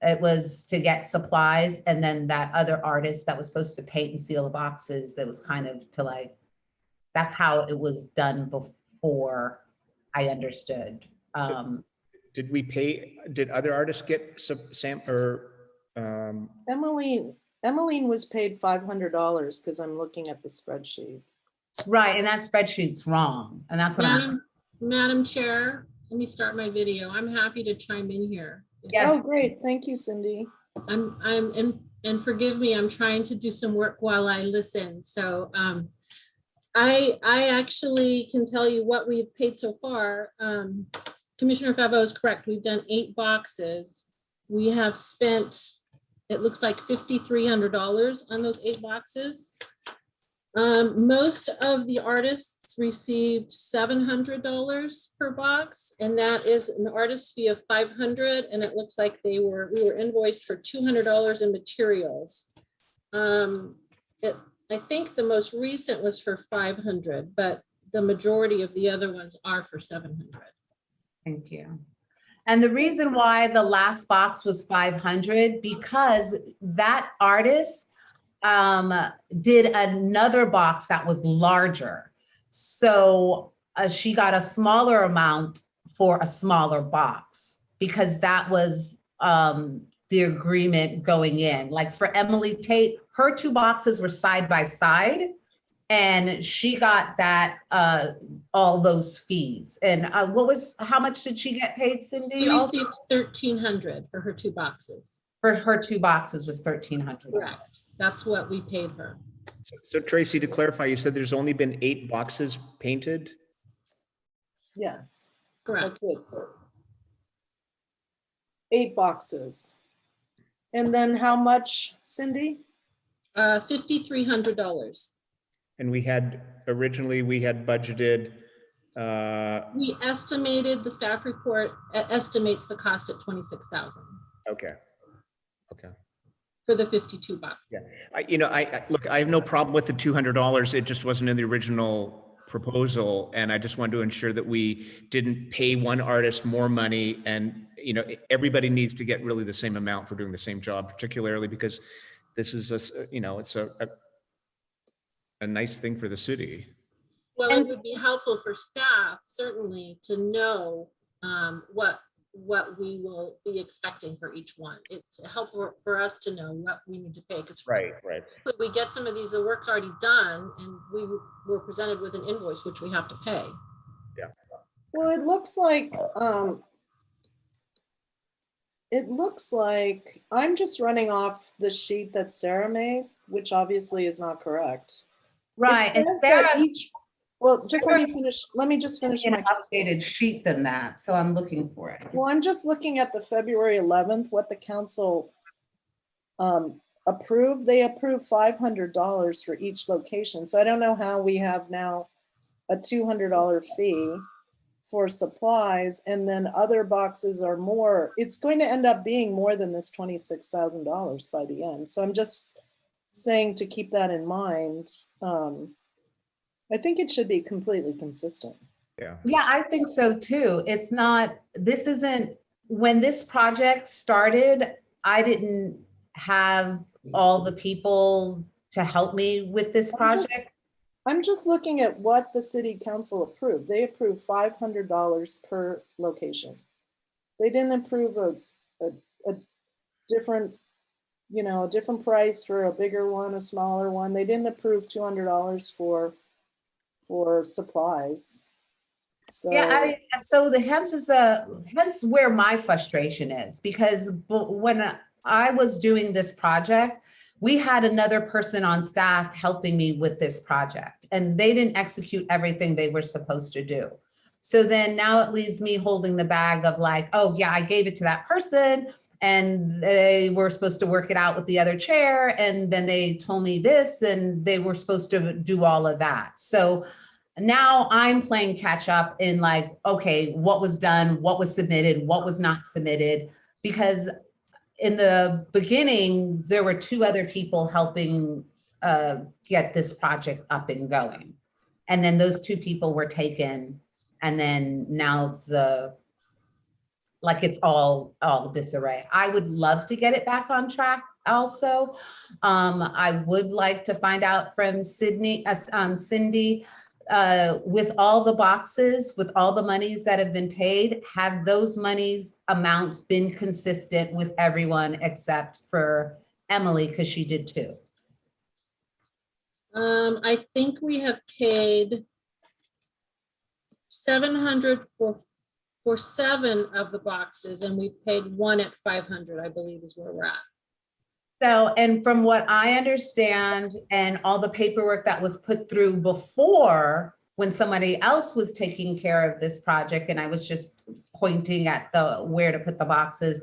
It was to get supplies, and then that other artist that was supposed to paint and seal the boxes, that was kind of to like, that's how it was done before I understood. did we pay, did other artists get some, Emmeline was paid $500 because I'm looking at the spreadsheet. Right, and that spreadsheet's wrong, and that's what I'm. Madam Chair, let me start my video. I'm happy to chime in here. Yes. Oh, great. Thank you, Cindy. And forgive me, I'm trying to do some work while I listen. So I actually can tell you what we've paid so far. Commissioner Favo is correct. We've done 8 boxes. We have spent, it looks like $5,300 on those 8 boxes. Most of the artists received $700 per box, and that is an artist fee of $500. And it looks like we were invoiced for $200 in materials. I think the most recent was for $500, but the majority of the other ones are for $700. Thank you. And the reason why the last box was $500, because that artist did another box that was larger. So she got a smaller amount for a smaller box, because that was the agreement going in. Like for Emily Tate, her 2 boxes were side by side, and she got that all those fees. And how much did she get paid, Cindy? She received $1,300 for her 2 boxes. For her 2 boxes was $1,300. Correct. That's what we paid her. So Tracy, to clarify, you said there's only been 8 boxes painted? Yes. Correct. That's it. 8 boxes. And then how much, Cindy? $5,300. And originally we had budgeted. We estimated, the staff report estimates the cost at $26,000. Okay. Okay. For the 52 boxes. Yeah. I have no problem with the $200. It just wasn't in the original proposal. And I just wanted to ensure that we didn't pay one artist more money. And, everybody needs to get really the same amount for doing the same job, particularly because this is it's a nice thing for the city. Well, it would be helpful for staff, certainly, to know what we will be expecting for each one. It's helpful for us to know what we need to pay. Because right. Could we get some of these, the work's already done, and we were presented with an invoice which we have to pay. Yeah. Well, it looks like I'm just running off the sheet that Sarah made, which obviously is not correct. Right. It says that let me just finish an my updated sheet than that. So I'm looking for it. Well, I'm just looking at the February 11th, what the council approved. They approved $500 for each location. So I don't know how we have now a $200 fee for supplies, and then other boxes are more. It's going to end up being more than this $26,000 by the end. So I'm just saying to keep that in mind. I think it should be completely consistent. Yeah, I think so too. When this project started, I didn't have all the people to help me with this project. I'm just looking at what the city council approved. They approved $500 per location. They didn't approve a different, a different price for a bigger one, a smaller one. They didn't approve $200 for supplies. So hence where my frustration is, because when I was doing this project, we had another person on staff helping me with this project, and they didn't execute everything they were supposed to do. So then now it leaves me holding the bag of like, oh yeah, I gave it to that person and they were supposed to work it out with the other chair. And then they told me this and they were supposed to do all of that. So now I'm playing catch up in like, okay, what was done, what was submitted, what was not submitted, because in the beginning, there were 2 other people helping get this project up and going. And then those 2 people were taken. And then now it's all disarray. I would love to get it back on track also. I would like to find out from Cindy, with all the boxes, with all the monies that have been paid, have those monies amounts been consistent with everyone except for Emily, because she did too? I think we have paid 700 for 7 of the boxes, and we've paid 1 at 500, I believe is where we're at. So, and from what I understand, and all the paperwork that was put through before, when somebody else was taking care of this project, and I was just pointing at where to put the boxes,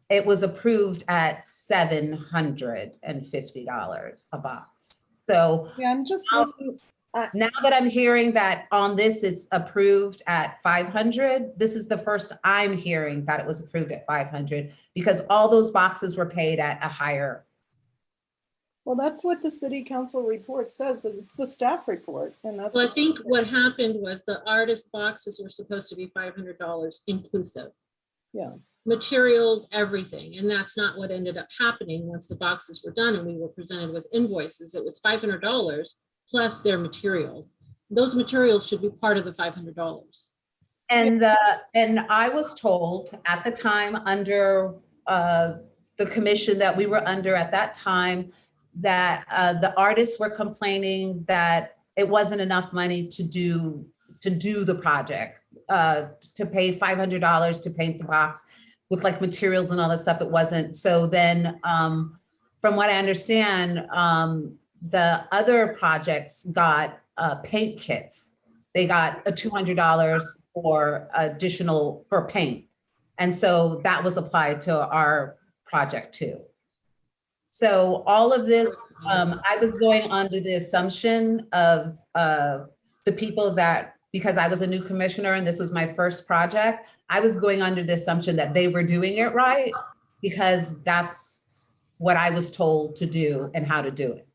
it was approved at $750 a box. So Yeah, I'm just now, looking, now that I'm hearing that on this, it's approved at 500, this is the first I'm hearing that it was approved at 500, because all those boxes were paid at a higher. well, that's what the city council report says. It's the staff report, and that's. Well, I think what happened was the artist boxes were supposed to be $500 inclusive. Yeah. Materials, everything. And that's not what ended up happening once the boxes were done and we were presented with invoices. It was $500 plus their materials. Those materials should be part of the $500. And I was told at the time under the commission that we were under at that time that the artists were complaining that it wasn't enough money to do the project, to pay $500 to paint the box with like materials and all this stuff. It wasn't. So then from what I understand, the other projects got paint kits. They got a $200 for additional for paint. And so that was applied to our project too. So all of this, I was going under the assumption of the people that, because I was a new commissioner and this was my first project, I was going under the assumption that they were doing it right, because that's what I was told to do and how to do it.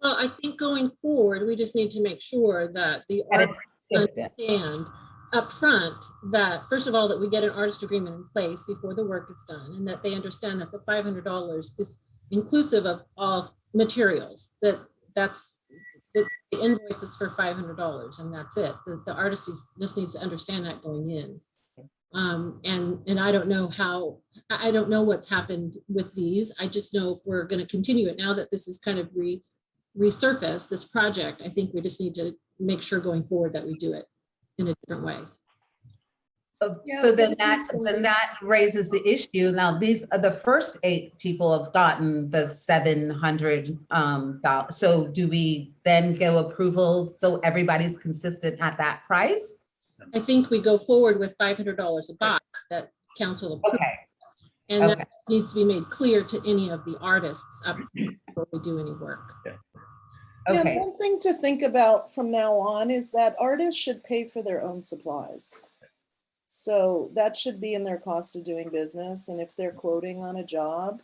Well, I think going forward, we just need to make sure that the artists understand up front that, first of all, that we get an artist agreement in place before the work is done, and that they understand that the $500 is inclusive of materials, that's the invoice is for $500 and that's it. The artist just needs to understand that going in. And I don't know I don't know what's happened with these. I just know if we're going to continue it now that this is kind of resurfaced, this project, I think we just need to make sure going forward that we do it in a different way. So then that raises the issue. Now, these are the first 8 people have gotten the $700. So do we then go approval so everybody's consistent at that price? I think we go forward with $500 a box that council approved. Okay. And that needs to be made clear to any of the artists up before we do any work. Yeah, Okay. one thing to think about from now on is that artists should pay for their own supplies. So that should be in their cost of doing business. And if they're quoting on a job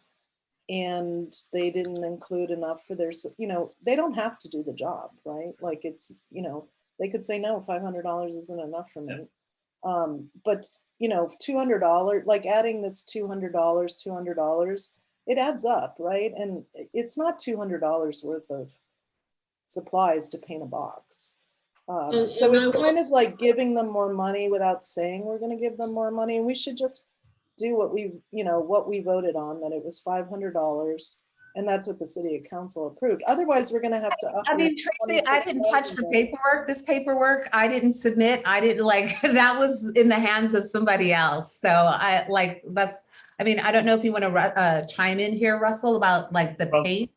and they didn't include enough for their, they don't have to do the job, right? Like it's, they could say, no, $500 isn't enough for me. But, $200, like adding this $200, it adds up, right? And it's not $200 worth of supplies to paint a box. So it's kind of like giving them more money without saying we're going to give them more money. And we should just do what we voted on, that it was $500. And that's what the city council approved. Otherwise, we're going to have to. I mean, Tracy, I didn't touch the paperwork. This paperwork, I didn't submit. I didn't that was in the hands of somebody else. So I don't know if you want to chime in here, Russell, about the paint.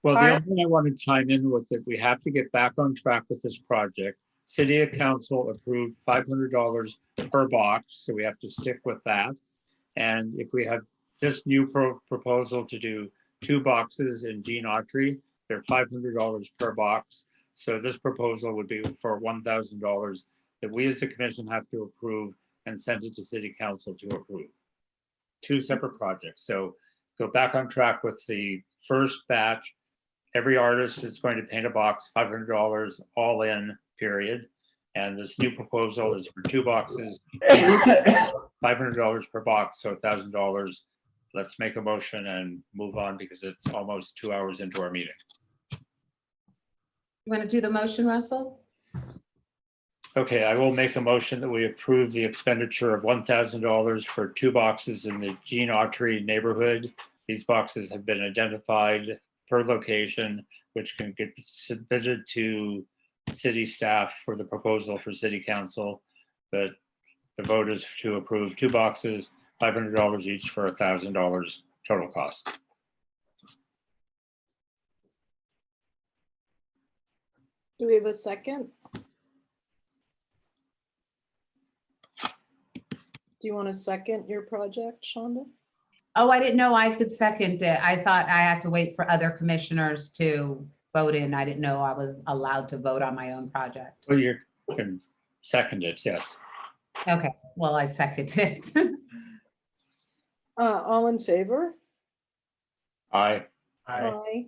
Well, the only thing I want to chime in with it, we have to get back on track with this project. City Council approved $500 per box, so we have to stick with that. And if we have this new proposal to do 2 boxes in Autry, they're $500 per box. So this proposal would be for $1,000 that we as a commission have to approve and send it to City Council to approve. 2 separate projects. So go back on track with the first batch. Every artist is going to paint a box, $500 all in, period. And this new proposal is for 2 boxes, $500 per box, so $1,000. Let's make a motion and move on because it's almost 2 hours into our meeting. You want to do the motion, Russell? Okay, I will make a motion that we approve the expenditure of $1,000 for 2 boxes in the Gene Autry neighborhood. These boxes have been identified per location, which can get submitted to city staff for the proposal for city council. But the vote is to approve 2 boxes, $500 each for $1,000 total cost. Do we have a second? Do you want to second your project, Shonda? Oh, I didn't know I could second it. I thought I had to wait for other commissioners to vote in. I didn't know I was allowed to vote on my own project. Well, you can second it, yes. Okay, well, I second it. All in favor? Aye. Aye.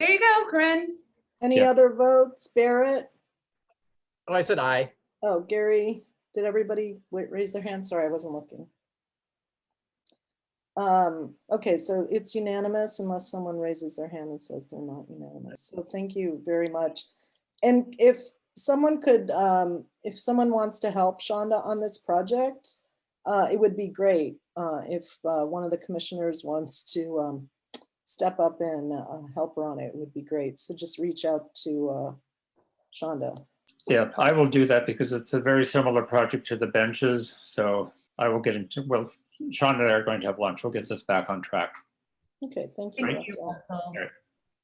There you go, Corinne. Any Yeah. other votes? Barrett? Oh, I said aye. Oh, Gary, did everybody raise their hand? Sorry, I wasn't looking. Okay, so it's unanimous unless someone raises their hand and says they're not unanimous. So thank you very much. And if someone could, if someone wants to help Shonda on this project, it would be great if one of the commissioners wants to step up and help her on it. It would be great. So just reach out to Shonda. Yeah, I will do that because it's a very similar project to the benches. So I will get into, well, Sean and I are going to have lunch. We'll get this back on track. Okay, thank you. Thank you, Russell. Russell.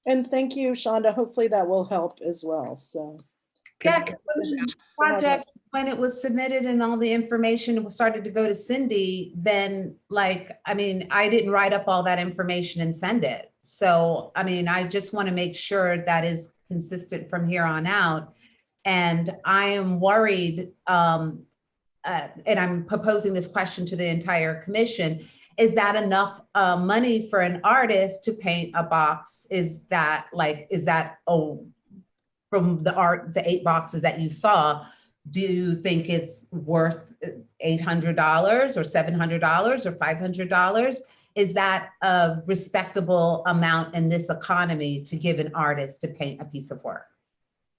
And thank you, Shonda. Hopefully that will help as well. So. Yeah, project, when it was submitted and all the information was started to go to Cindy, then like, I mean, I didn't write up all that information and send it. So, I mean, I just want to make sure that is consistent from here on out. And I am worried, and I'm proposing this question to the entire commission, is that enough money for an artist to paint a box? Is that, oh, from the 8 boxes that you saw, do you think it's worth $800 or $700 or $500? Is that a respectable amount in this economy to give an artist to paint a piece of work?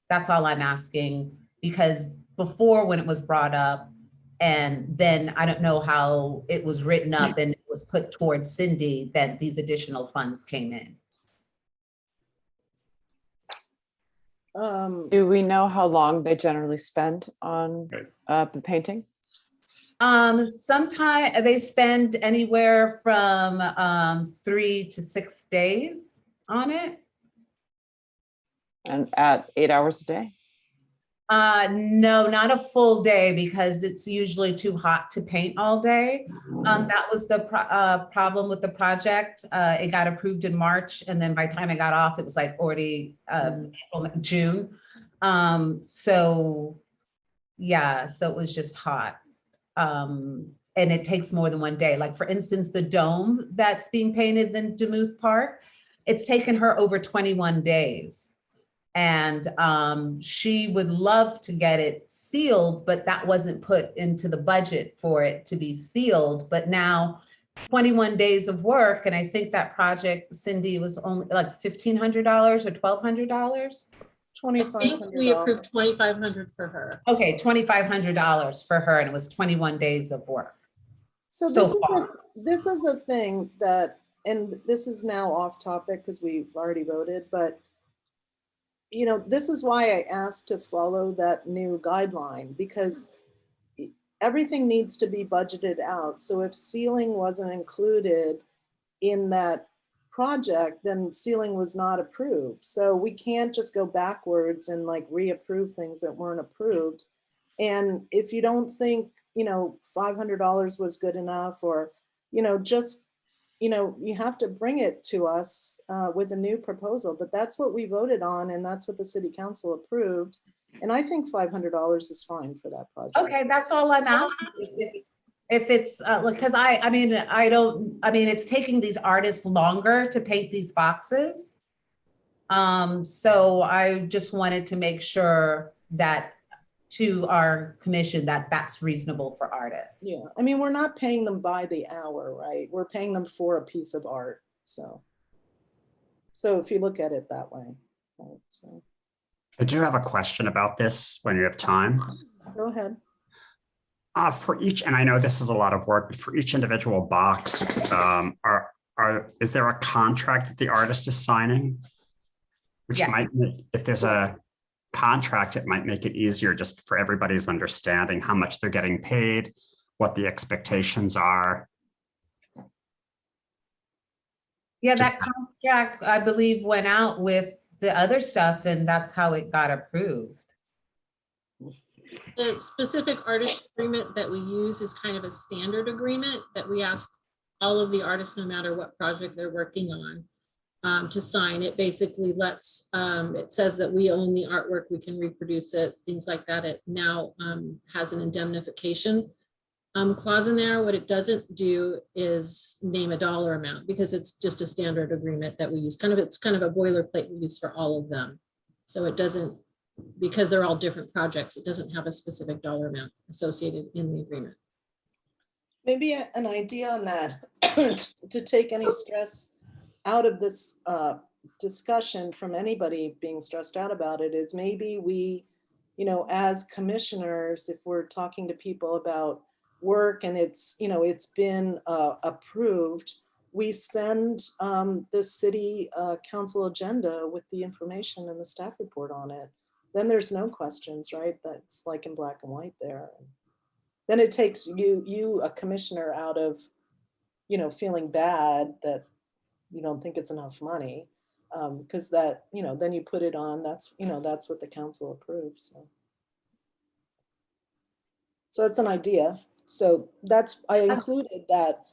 That's all I'm asking, because before when it was brought up, and then I don't know how it was written up and it was put towards Cindy that these additional funds came in. Do we know how long they generally spend on the painting? Sometimes they spend anywhere from 3 to 6 days on it. And at 8 hours a day? No, not a full day because it's usually too hot to paint all day. That was the problem with the project. It got approved in March, and then by the time it got off, it was like already June. So yeah, so it was just hot. And it takes more than 1 day. Like for instance, the dome that's being painted in Demuth Park, it's taken her over 21 days. And she would love to get it sealed, but that wasn't put into the budget for it to be sealed. But now 21 days of work, and I think that project, Cindy, was only like $1,500 or $1,200. I think we approved $2,500 for her. Okay, $2,500 for her, and it was 21 days of work. So this is a thing that, and this is now off topic because we've already voted, but you know, this is why I asked to follow that new guideline, because everything needs to be budgeted out. So if sealing wasn't included in that project, then sealing was not approved. So we can't just go backwards and like reapprove things that weren't approved. And if you don't think, you know, $500 was good enough, or, you know, just, you know, you have to bring it to us with a new proposal. But that's what we voted on, and that's what the city council approved. And I think $500 is fine for that project. Okay, that's all I'm asking. If it's because I mean, it's taking these artists longer to paint these boxes. So I just wanted to make sure that to our commission that that's reasonable for artists. Yeah, I mean, we're not paying them by the hour, right? We're paying them for a piece of art. So So if you look at it that way, right, so I do have a question about this when you have time. go ahead. For each, and I know this is a lot of work, but for each individual box, is there a contract that the artist is signing? Which Yes. might, if there's a contract, it might make it easier just for everybody's understanding how much they're getting paid, what the expectations are. Yeah, Just- that contract, I believe, went out with the other stuff, and that's how it got approved. The specific artist agreement that we use is kind of a standard agreement that we ask all of the artists, no matter what project they're working on, to sign. It basically lets, it says that we own the artwork, we can reproduce it, things like that. It now has an indemnification clause in there. What it doesn't do is name a dollar amount, because it's just a standard agreement that we use. It's kind of a boilerplate we use for all of them. So it doesn't, because they're all different projects, it doesn't have a specific dollar amount associated in the agreement. Maybe an idea on that to take any stress out of this discussion from anybody being stressed out about it is maybe we, as commissioners, if we're talking to people about work and it's been approved, we send the city council agenda with the information and the staff report on it. Then there's no questions, right? That's like in black and white there. Then it takes you a commissioner out of, feeling bad that you don't think it's enough money, because that, then you put it on, that's what the council approves. So that's an idea. So I included that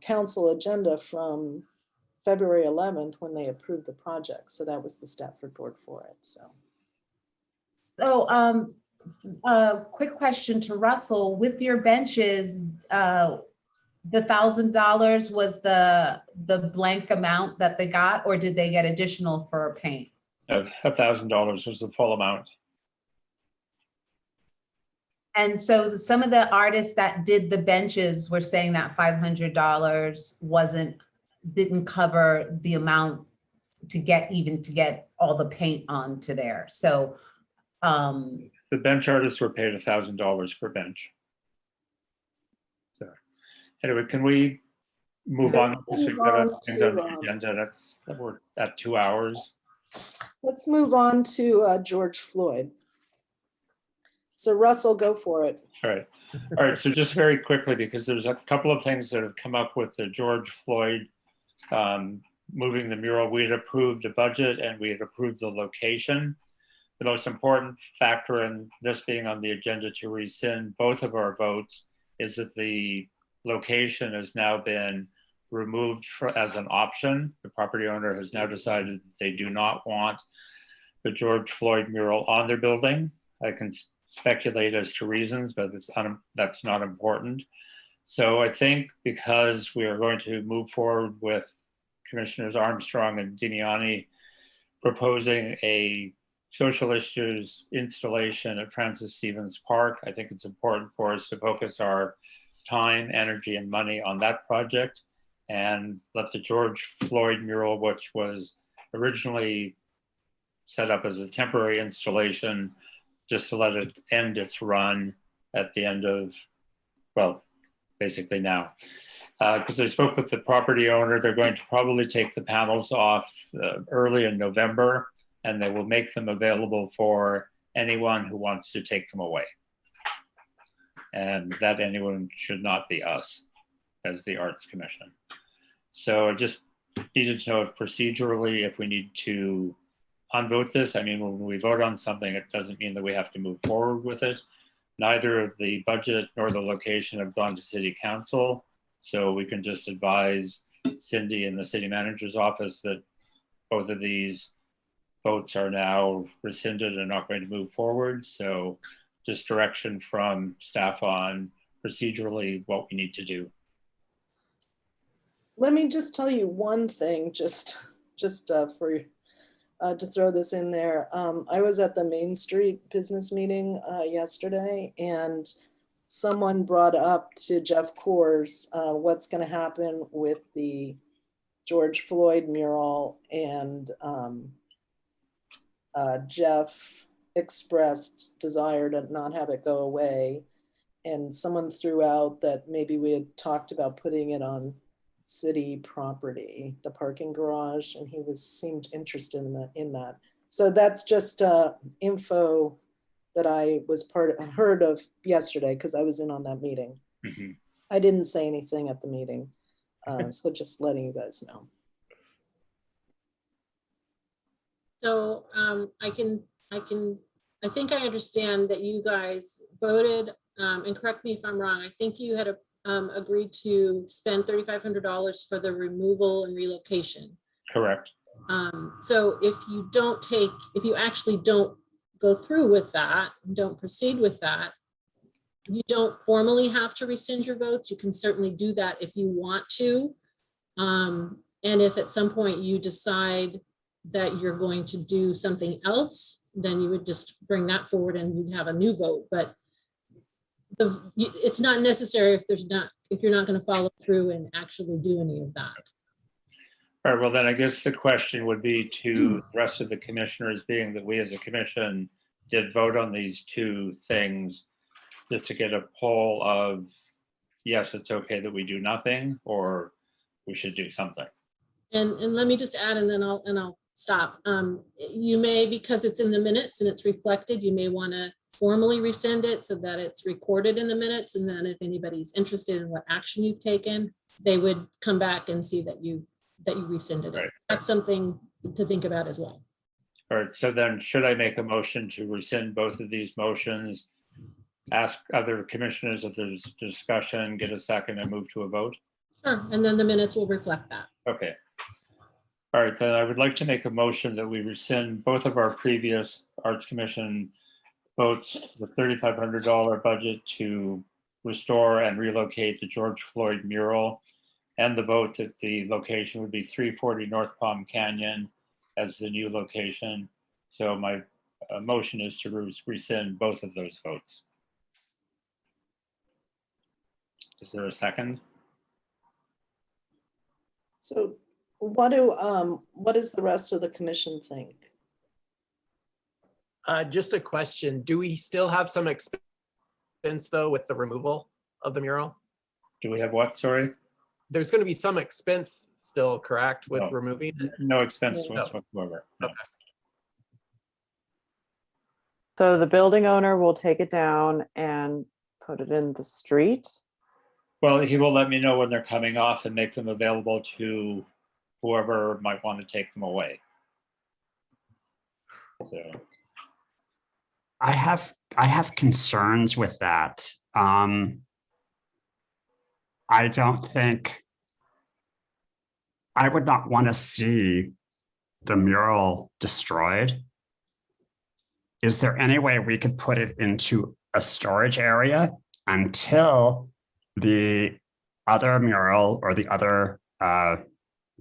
council agenda from February 11th when they approved the project. So that was the staff report for it, so. So, quick question to Russell, with your benches, the $1,000 was the blank amount that they got, or did they get additional for paint? $1,000 was the full amount. And so some of the artists that did the benches were saying that $500 didn't cover the amount to get all the paint onto there. So The bench artists were paid $1,000 per bench. So anyway, can we move on? Because we've got other things on the agenda. We're at 2 hours. Let's move on to George Floyd. So Russell, go for it. All right. So just very quickly, because there's a couple of things that have come up with the George Floyd moving the mural. We had approved a budget and we had approved the location. The most important factor in this being on the agenda to rescind both of our votes is that the location has now been removed as an option. The property owner has now decided that they do not want the George Floyd mural on their building. I can speculate as to reasons, but that's not important. So I think because we are going to move forward with Commissioners Armstrong and Diniani proposing a social issues installation at Francis Stevens Park, I think it's important for us to focus our time, energy, and money on that project and let the George Floyd mural, which was originally set up as a temporary installation, just to let it end its run at the end of, well, basically now. Because I spoke with the property owner, they're going to probably take the panels off early in November, and they will make them available for anyone who wants to take them away. And that anyone should not be us as the Arts Commission. So I just needed to know if procedurally, if we need to unvote this. I mean, when we vote on something, it doesn't mean that we have to move forward with it. Neither of the budget nor the location have gone to City Council. So we can just advise Cindy and the city manager's office that both of these votes are now rescinded and not going to move forward. So just direction from staff on procedurally what we need to do. Let me just tell you one thing, just for to throw this in there. I was at the Main Street business meeting yesterday, and someone brought up to Jeff Coors what's going to happen with the George Floyd mural, and Jeff expressed desire to not have it go away. And someone threw out that maybe we had talked about putting it on city property, the parking garage, and he seemed interested in that. So that's just info that I was heard of yesterday because I was in on that meeting. Mhm. I didn't say anything at the meeting, so just letting you guys know. So I think I understand that you guys voted, and correct me if I'm wrong, I think you had agreed to spend $3,500 for the removal and relocation. Correct. So if you actually don't go through with that, don't proceed with that, you don't formally have to rescind your votes. You can certainly do that if you want to. And if at some point you decide that you're going to do something else, then you would just bring that forward and you'd have a new vote. But it's not necessary if you're not going to follow through and actually do any of that. All right, well, then I guess the question would be to the rest of the commissioners, being that we as a commission did vote on these two things, just to get a poll of, yes, it's okay that we do nothing, or we should do something. And let me just add, and then I'll stop. You may, because it's in the minutes and it's reflected, you may want to formally rescind it so that it's recorded in the minutes. And then if anybody's interested in what action you've taken, they would come back and see that you rescinded it. Right. That's something to think about as well. All right, so then should I make a motion to rescind both of these motions? Ask other commissioners if there's discussion, get a second, and move to a vote? Sure, and then the minutes will reflect that. Okay. All right, then I would like to make a motion that we rescind both of our previous Arts Commission votes, the $3,500 budget to restore and relocate the George Floyd mural, and the vote that the location would be 340 North Palm Canyon as the new location. So my motion is to rescind both of those votes. Is there a second? So what does the rest of the commission think? Just a question. Do we still have some expense though with the removal of the mural? Do we have what, sorry? There's going to be some expense still, correct, with No. removing it? No expense No. whatsoever. No. Okay. So the building owner will take it down and put it in the street? Well, he will let me know when they're coming off and make them available to whoever might want to take them away. So I have concerns with that. I don't think I would not want to see the mural destroyed. Is there any way we could put it into a storage area until the other mural or the other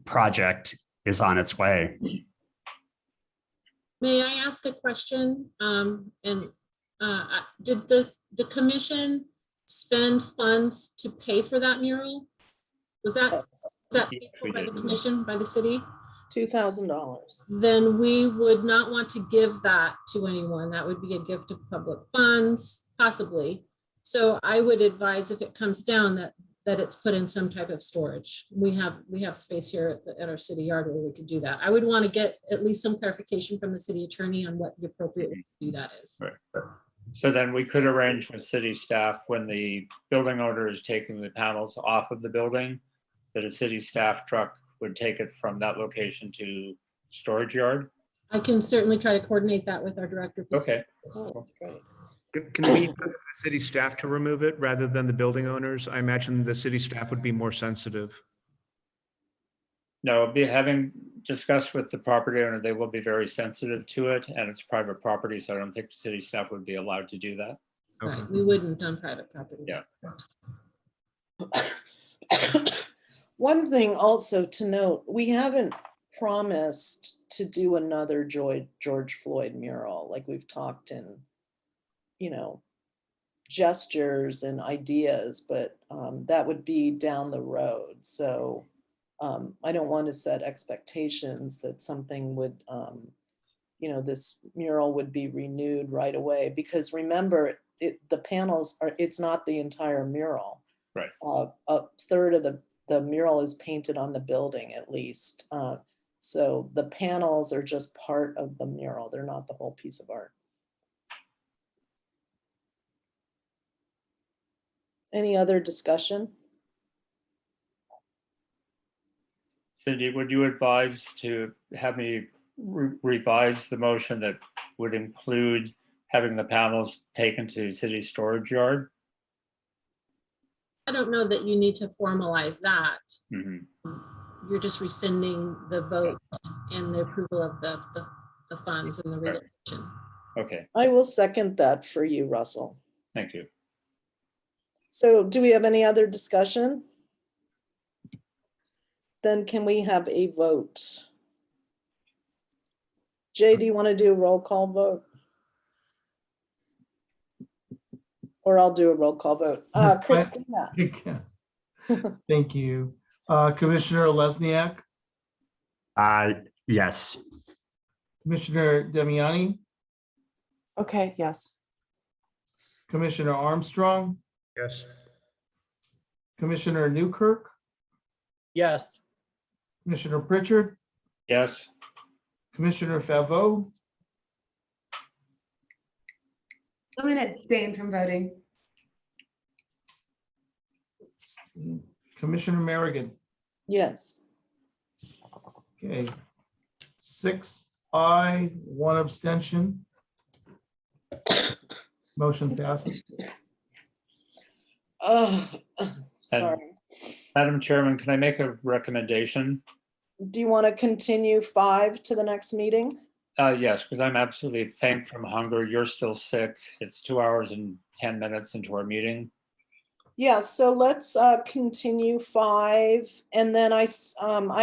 project is on its way? May I ask a question? Did the commission spend funds to pay for that mural? Was that paid for by the commission, by the city? $2,000. Then we would not want to give that to anyone. That would be a gift of public funds, possibly. So I would advise if it comes down that it's put in some type of storage. We have space here at our city yard where we could do that. I would want to get at least some clarification from the city attorney on what the appropriate way to do that is. right. So then we could arrange with city staff when the building owner is taking the panels off of the building, that a city staff truck would take it from that location to storage yard. I can certainly try to coordinate that with our director. of Okay. facilities. Oh, great. Can we put the city staff to remove it rather than the building owners? I imagine the city staff would be more sensitive. No, having discussed with the property owner, they will be very sensitive to it, and it's private property, so I don't think the city staff would be allowed to do that. Okay. Right, we wouldn't on private property. Yeah. One thing also to note, we haven't promised to do another George Floyd mural, like we've talked in, gestures and ideas, but that would be down the road. So I don't want to set expectations that something would, this mural would be renewed right away, because remember, the panels are, it's not the entire mural. Right. A third of the mural is painted on the building at least. So the panels are just part of the mural. They're not the whole piece of art. Any other discussion? Cindy, would you advise to have me revise the motion that would include having the panels taken to city storage yard? I don't know that you need to formalize that. Mhm. You're just rescinding the vote and the approval of the funds and the Right. relocation. Okay, I will second that for you, Russell. thank you. So do we have any other discussion? Then can we have a vote? Jay, do you want to do a roll call vote? Or I'll do a roll call vote. Christina, Thank you. Commissioner Lesniak, Yes. Commissioner Demiani, Okay, yes. Commissioner Armstrong, Yes. Commissioner Newkirk, Yes. Commissioner Pritchard, Yes, Commissioner Favreau, I'm gonna abstain from voting. Commissioner Merrigan. yes. Okay. 6 aye, 1 abstention. Motion passes. Oh, sorry. Madam Chairman, can I make a recommendation? Do you want to continue 5 to the next meeting? Yes, because I'm absolutely faint from hunger. You're still sick. It's 2 hours and 10 minutes into our meeting. Yeah, so let's continue 5. And then I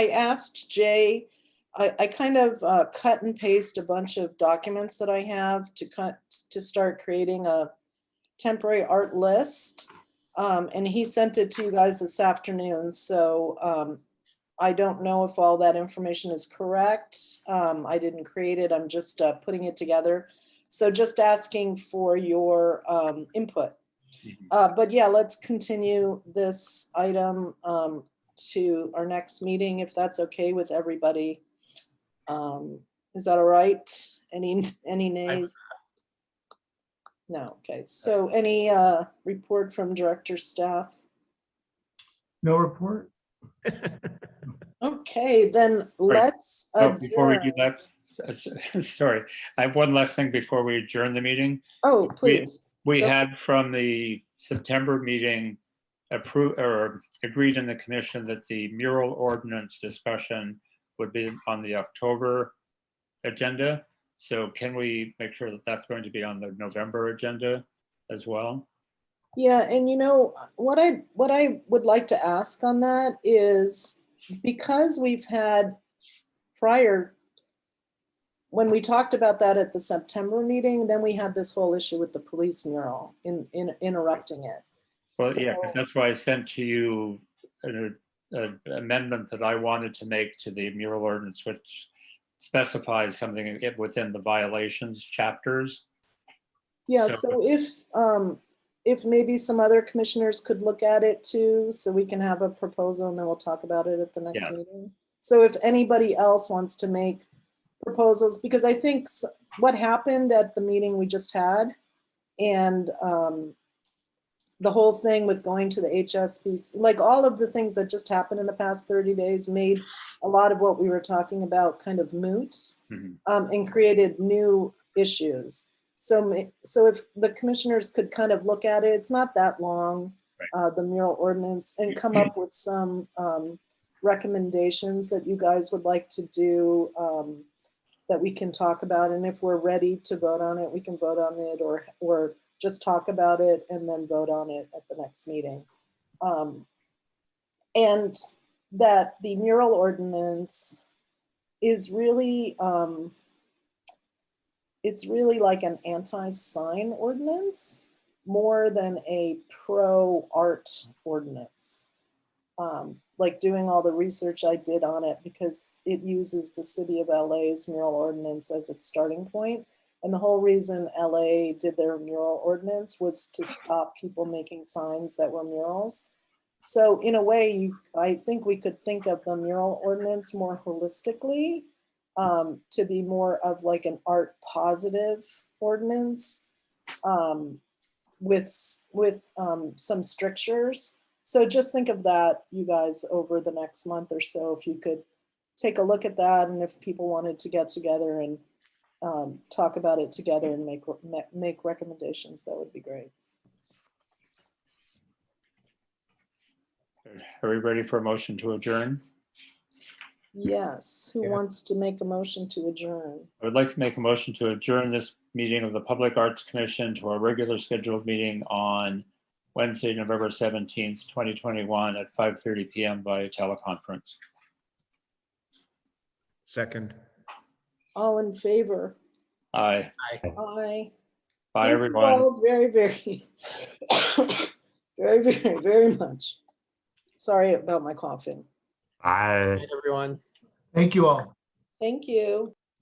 asked Jay, I kind of cut and paste a bunch of documents that I have to start creating a temporary art list. And he sent it to you guys this afternoon. So I don't know if all that information is correct. I didn't create it. I'm just putting it together. So just asking for your input. But yeah, let's continue this item to our next meeting, if that's okay with everybody. Is that all right? Any nays? No, okay. So any report from director staff? No report? Okay, then let's Before we do adjourn. that, sorry, I have one last thing before we adjourn the meeting. Oh, please. We Go. had from the September meeting approved or agreed in the commission that the mural ordinance discussion would be on the October agenda. So can we make sure that that's going to be on the November agenda as well? Yeah, and what I would like to ask on that is, because we've had prior, when we talked about that at the September meeting, then we had this whole issue with the police mural in interrupting it. Well, So- yeah, that's why I sent to you an amendment that I wanted to make to the mural ordinance, which specifies something within the violations chapters. Yeah, So- so if maybe some other commissioners could look at it too, so we can have a proposal and then we'll talk about it at the next Yeah. meeting. So if anybody else wants to make proposals, because I think what happened at the meeting we just had, and the whole thing with going to the HSBC, like all of the things that just happened in the past 30 days made a lot of what we were talking about kind of moot, Mhm. and created new issues. So if the commissioners could kind of look at it, it's not that long, the mural ordinance, and come up with some recommendations that you guys would like to do, that we can talk about. And if we're ready to vote on it, we can vote on it, or just talk about it and then vote on it at the next meeting. And that the mural ordinance is really, it's really like an anti-sign ordinance more than a pro-art ordinance. like doing all the research I did on it, because it uses the city of LA's mural ordinance as its starting point. And the whole reason LA did their mural ordinance was to stop people making signs that were murals. So in a way, I think we could think of the mural ordinance more holistically, to be more of like an art positive ordinance, with some strictures. So just think of that, you guys, over the next month or so, if you could take a look at that, and if people wanted to get together and talk about it together and make recommendations, that would be great. Are we ready for a motion to adjourn? Yes, who Yeah. wants to make a motion to adjourn? I would like to make a motion to adjourn this meeting of the Public Arts Commission to our regular scheduled meeting on Wednesday, November 17th, 2021 at 5:30 p.m. via teleconference. Second. All in favor? Aye. Aye. Bye, Thank you everyone. all very, very much. Sorry about my coughing. I Everyone. Thank you all. Thank you.